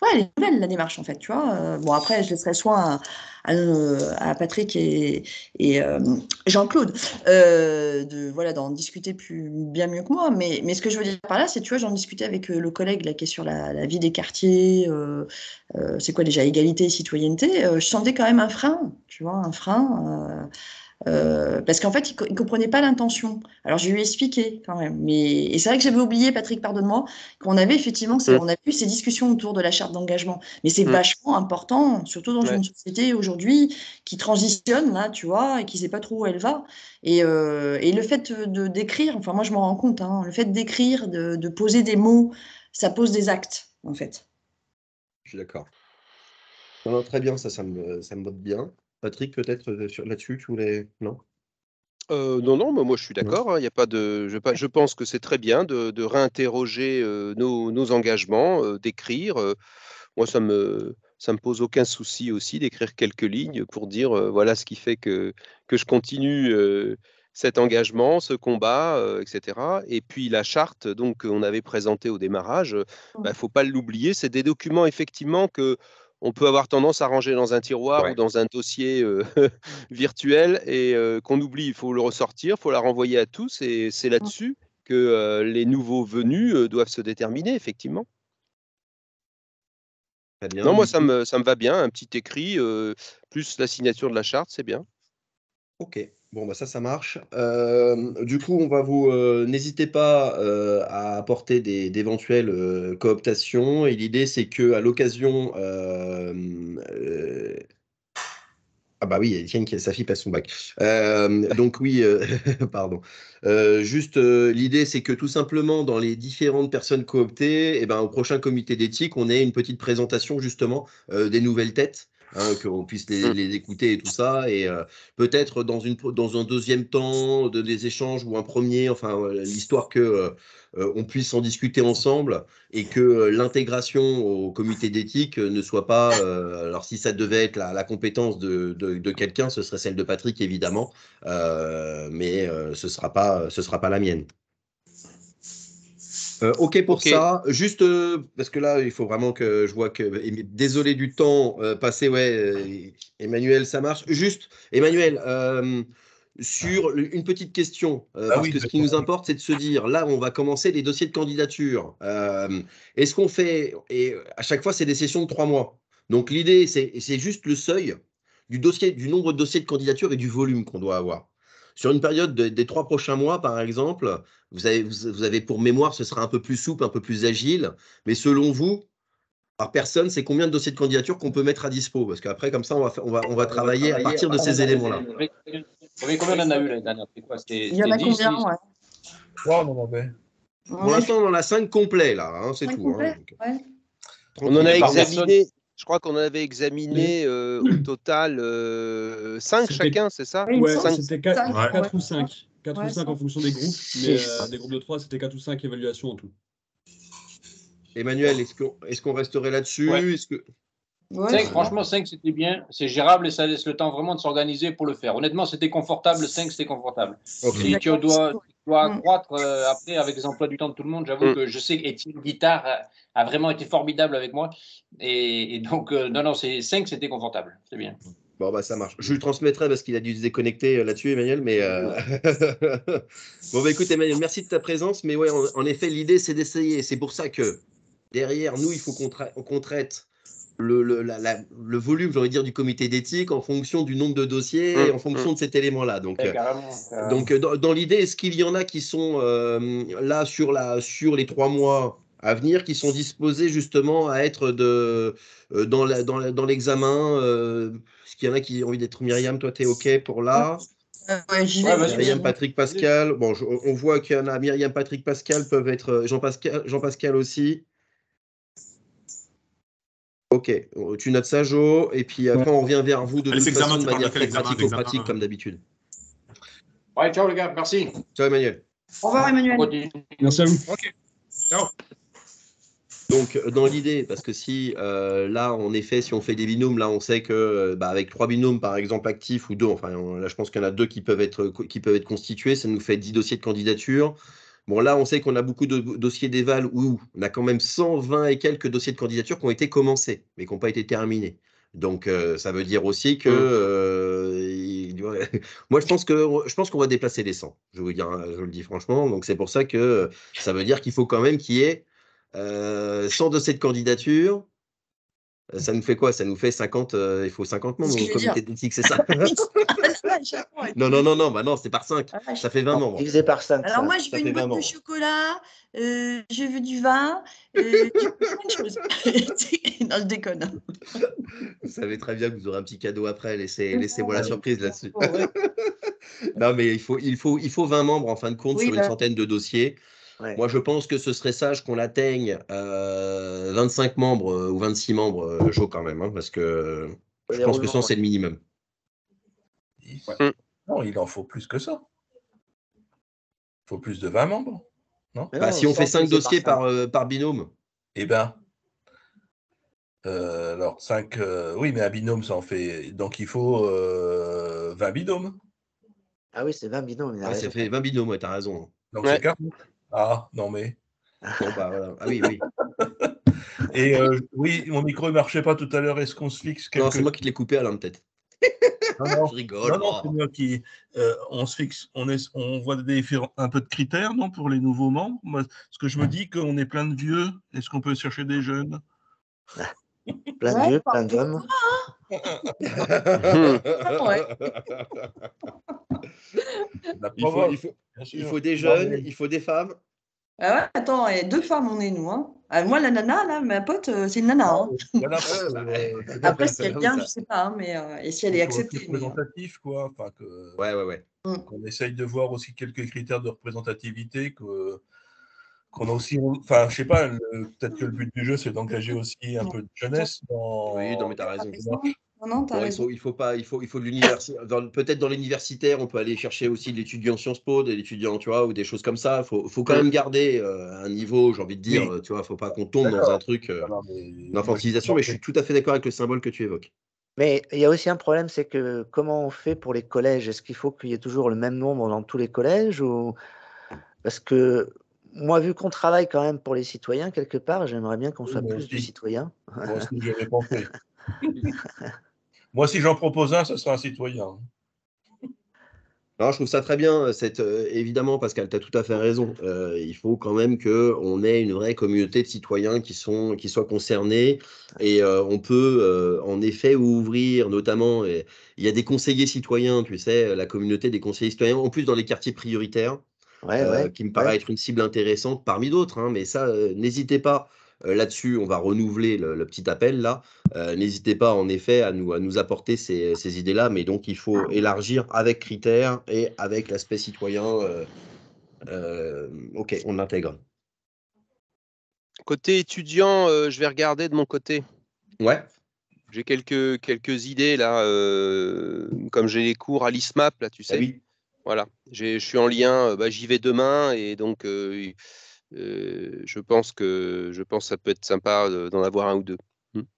Ouais, elle est nouvelle, la démarche, en fait, tu vois. Bon, après, je laisserai soin à Patrick et Jean-Claude voilà, d'en discuter bien mieux que moi. Mais ce que je veux dire par là, c'est, tu vois, j'en discutais avec le collègue là, qui est sur la vie des quartiers, c'est quoi déjà, égalité et citoyenneté, je sentais quand même un frein, tu vois, un frein. Parce qu'en fait, il ne comprenait pas l'intention. Alors, je lui ai expliqué quand même. Et c'est vrai que j'avais oublié, Patrick, pardonne-moi, qu'on avait effectivement, on a eu ces discussions autour de la charte d'engagement. Mais c'est vachement important, surtout dans une société aujourd'hui qui transitionne, là, tu vois, et qui ne sait pas trop où elle va. Et le fait d'écrire, enfin, moi, je m'en rends compte, hein, le fait d'écrire, de poser des mots, ça pose des actes, en fait. Je suis d'accord. Non, très bien, ça me botte bien. Patrick, peut-être là-dessus, tu voulais. Non? Non, mais moi je suis Non. d'accord. Il y a pas de, je pense que c'est très bien de réinterroger nos engagements, d'écrire. Moi, ça me pose aucun souci aussi d'écrire quelques lignes pour dire voilà ce qui fait que je continue cet engagement, ce combat, etc. Et puis la charte, donc on avait présentée au démarrage, faut pas l'oublier. C'est des documents effectivement que on peut avoir tendance à ranger dans un tiroir ou dans un dossier virtuel et qu'on oublie. Il faut le ressortir, il faut la renvoyer à tous et c'est là-dessus que les nouveaux venus doivent se déterminer, effectivement. Très bien. Non, moi, ça me va bien. Un petit écrit, plus la signature de la charte, c'est bien. Ok, bon, bah ça marche. Du coup, on va vous. N'hésitez pas à apporter d'éventuelles cooptations. Et l'idée, c'est que à l'occasion. Ah bah oui, Étienne, sa fille passe son bac. Donc oui, pardon. Juste, l'idée, c'est que tout simplement, dans les différentes personnes cooptées, au prochain comité d'éthique, on ait une petite présentation justement des nouvelles têtes, qu'on puisse les écouter et tout ça. Et peut-être dans un deuxième temps, des échanges ou un premier, enfin, l'histoire que on puisse en discuter ensemble et que l'intégration au comité d'éthique ne soit pas. Alors, si ça devait être la compétence de quelqu'un, ce serait celle de Patrick, évidemment, mais ce sera pas la mienne. Ok pour ça. Juste parce que là, il faut vraiment que je vois que. Désolé du temps passé, ouais. Emmanuel, ça marche. Juste, Emmanuel. Sur une petite question, parce que ce qui nous importe, c'est de se dire, là, on va commencer les dossiers de candidature. Est-ce qu'on fait, et à chaque fois, c'est des sessions de 3 mois. Donc l'idée, c'est juste le seuil du nombre de dossiers de candidature et du volume qu'on doit avoir. Sur une période des 3 prochains mois, par exemple, vous avez pour mémoire, ce sera un peu plus souple, un peu plus agile, mais selon vous, par personne, c'est combien de dossiers de candidature qu'on peut mettre à dispo? Parce qu'après, comme ça, on va travailler à partir de ces éléments-là. Combien on en a eu l'année dernière? Il y en a 10, combien, 10. ouais. Wow, on en avait. Pour l'instant, on en a 5 complets, là, hein, c'est tout. Complet, Hein, ouais. On en a par examiné, je crois qu'on en avait examiné au total 5 chacun, c'est ça? Oui, il me Ouais, semble. c'était 4 ou 5. 4 ou Ouais, 5 en fonction des groupes, mais des groupes de 3, c'était 4 ou 5 évaluations en tout. Emmanuel, est-ce qu'on resterait là-dessus? Ouais. Est-ce que... 5, franchement, 5, c'était bien. C'est gérable et ça laisse le temps vraiment de s'organiser pour le faire. Honnêtement, c'était confortable. 5, c'était confortable. Ok. Si tu dois accroître après avec les emplois du temps de tout le monde, j'avoue que je sais qu'Étienne Guittard a vraiment été formidable avec moi. Et donc, non, 5, c'était confortable. C'est bien. Bon, bah ça marche. Je lui transmettrai parce qu'il a dû se déconnecter là-dessus, Emmanuel. Mais bon, bah écoute, Emmanuel, merci de ta présence. Mais ouais, en effet, l'idée, c'est d'essayer. C'est pour ça que derrière nous, il faut qu'on traite le volume, j'ai envie de dire, du comité d'éthique en fonction du nombre de dossiers et en fonction de cet élément-là. Donc, donc dans l'idée, est-ce qu'il y en a qui sont là sur les 3 mois à venir, qui sont disposés justement à être dans l'examen est-ce qu'il y en a qui ont envie d'être Myriam, toi, tu es OK pour là? Ouais, j'y vais. Myriam, Patrick, Pascal. Bon, on voit qu'il y en a Myriam, Patrick, Pascal peuvent être Jean-Pascal aussi. Ok, tu notes ça, Jo, et puis après, on revient vers vous de Les toute examens, façon de tu parles de manière quel très examen, pratico-pratique, l'examen comme d'habitude. Ouais, ciao les gars, merci. Ciao, Emmanuel. Au revoir, Emmanuel. Merci à vous. Ok. Ciao. Donc, dans l'idée, parce que si là, en effet, si on fait des binômes, là, on sait que avec 3 binômes, par exemple, actifs ou 2, enfin, là, je pense qu'il y en a 2 qui peuvent être constitués, ça nous fait 10 dossiers de candidature. Bon, là, on sait qu'on a beaucoup de dossiers d'éval où on a quand même 120 et quelques dossiers de candidature qui ont été commencés, mais qui n'ont pas été terminés. Donc, ça veut dire aussi que moi, je pense qu'on va déplacer les 100. Je vous le dis franchement. Donc, c'est pour ça que ça veut dire qu'il faut quand même qu'il y ait 100 dossiers de candidature. Ça nous fait quoi? Ça nous fait 50. Il faut 50 membres au comité d'éthique, c'est ça? Non, bah non, c'est par 5. Ça fait 20 membres. Divisé par 5. Alors moi, je veux une boîte de chocolat, je veux du vin, je veux plein de choses. Non, je déconne. Vous savez très bien que vous aurez un petit cadeau après. Laissez-moi la surprise là-dessus. Non, mais il faut 20 membres en fin de compte sur une centaine de dossiers. Ouais. Moi, je pense que ce serait sage qu'on atteigne 25 membres ou 26 membres, Jo, quand même, hein, parce que je pense que 100, c'est le minimum. Non, il en faut plus que ça. Il faut plus de 20 membres. Non, bah, si on fait 5 dossiers par binôme. Eh bien, alors 5, oui, mais un binôme, ça en fait. Donc, il faut 20 binômes. Ah oui, c'est 20 binômes. Ouais, ça fait 20 binômes, ouais, t'as raison. Donc, c'est 40. Ah, non, mais. Bon, bah, voilà. Ah oui, oui. Et oui, mon micro ne marchait pas tout à l'heure. Est-ce qu'on se fixe quelque... Non, c'est moi qui te l'ai coupé, Alain, peut-être. Non, je rigole. Non, c'est moi qui. On se fixe, on voit un peu de critères, non, pour les nouveaux membres. Moi, ce que je me dis qu'on est plein de vieux, est-ce qu'on peut chercher des jeunes? Plein de vieux, plein d'hommes. Il faut des jeunes, il faut des femmes. Ah ouais, attends, 2 femmes on est nous. Hein. Moi, la nana, là, ma pote, c'est une nana. Hein. Après, si elle vient, je ne sais pas, hein, mais et si elle est acceptée. Représentatif, quoi. Enfin, que, ouais. Qu'on essaye de voir aussi quelques critères de représentativité, qu'on a aussi. Enfin, je sais pas, peut-être que le but du jeu, c'est d'engager aussi un peu de jeunesse. Oui, non, mais tu as raison. Non, t'as raison. Il faut de l'universitaire. Peut-être dans l'universitaire, on peut aller chercher aussi de l'étudiant Sciences Po, de l'étudiant, tu vois, ou des choses comme ça. Faut quand même garder un niveau, j'ai envie de dire, tu vois, faut pas qu'on tombe dans un truc d'infantilisation, mais je suis tout à fait d'accord avec le symbole que tu évoques. Mais il y a aussi un problème, c'est que comment on fait pour les collèges? Est-ce qu'il faut qu'il y ait toujours le même nombre dans tous les collèges ou... Parce que moi, vu qu'on travaille quand même pour les citoyens, quelque part, j'aimerais bien qu'on soit plus de citoyens. Moi aussi, j'avais compris. Moi, si j'en propose un, ce sera un citoyen. Non, je trouve ça très bien. Évidemment, Pascal, tu as tout à fait raison. Il faut quand même qu'on ait une vraie communauté de citoyens qui soient concernés. Et on peut, en effet, ouvrir, notamment, il y a des conseillers citoyens, tu sais, la communauté des conseillers citoyens, en plus dans les quartiers prioritaires, qui me paraît être une cible intéressante parmi d'autres. Hein, mais ça, n'hésitez pas. Là-dessus, on va renouveler le petit appel là. N'hésitez pas en effet à nous apporter ces idées-là, mais donc il faut élargir avec critères et avec l'aspect citoyen. Ok, on l'intègre. Côté étudiant, je vais regarder de mon côté. Ouais. J'ai quelques idées là, comme j'ai les cours à l'ISMAP là, tu sais. Ah oui. Voilà, je suis en lien, j'y vais demain et donc je pense que ça peut être sympa d'en avoir un ou deux.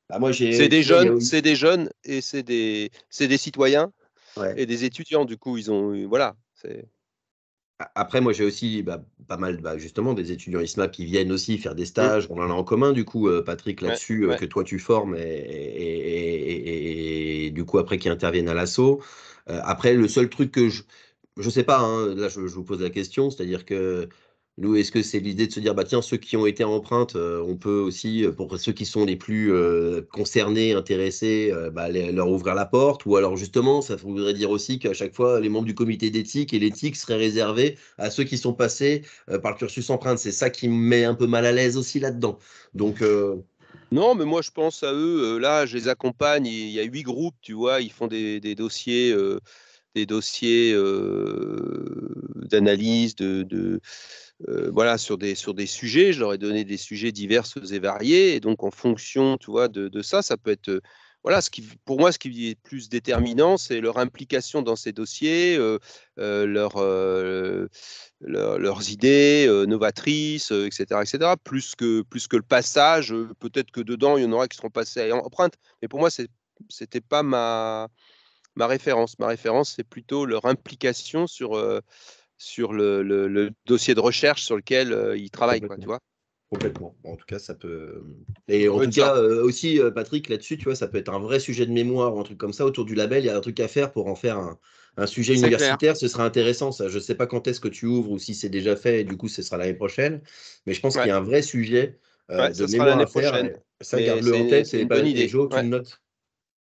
Bah moi, c'est des jeunes et c'est des citoyens et des étudiants. Du coup, ils ont voilà. Après, moi, j'ai aussi pas mal, justement, des étudiants ISMAP qui viennent aussi faire des stages. On en a en commun, du coup, Patrick, là-dessus, que toi, tu formes et du coup, après, qui interviennent à l'assaut. Après, le seul truc que je sais pas, hein, là, je vous pose la question, c'est-à-dire que nous, est-ce que c'est l'idée de se dire, bah tiens, ceux qui ont été en empreinte, on peut aussi, pour ceux qui sont les plus concernés, intéressés, leur ouvrir la porte, ou alors justement, ça voudrait dire aussi qu'à chaque fois, les membres du comité d'éthique et l'éthique seraient réservés à ceux qui sont passés par le cursus empreinte. C'est ça qui me met un peu mal à l'aise aussi là-dedans. Donc non, mais moi je pense à eux. Là, je les accompagne. Il y a 8 groupes, tu vois. Ils font des dossiers. D'analyse, voilà, sur des sujets. Je leur ai donné des sujets divers et variés. Et donc, en fonction, tu vois, de ça, ça peut être. Voilà, pour moi, ce qui est plus déterminant, c'est leur implication dans ces dossiers, leurs idées novatrices, etc., plus que le passage. Peut-être que dedans, il y en aura qui seront passés à empreinte. Mais pour moi, c'était pas ma référence. Ma référence, c'est plutôt leur implication sur le dossier de recherche sur lequel ils travaillent, quoi, tu vois. Complètement. En tout cas, ça peut. Et en tout cas, aussi, Patrick, là-dessus, tu vois, ça peut être un vrai sujet de mémoire ou un truc comme ça. Autour du label, il y a un truc à faire pour en faire un sujet universitaire. Ce sera intéressant, ça. Je ne sais pas quand est-ce que tu ouvres ou si c'est déjà fait, et du coup, ce sera l'année prochaine. Mais je pense qu'il y a un vrai sujet de mémoire à faire. Ça, garde-le en tête. Et Jo, tu le notes.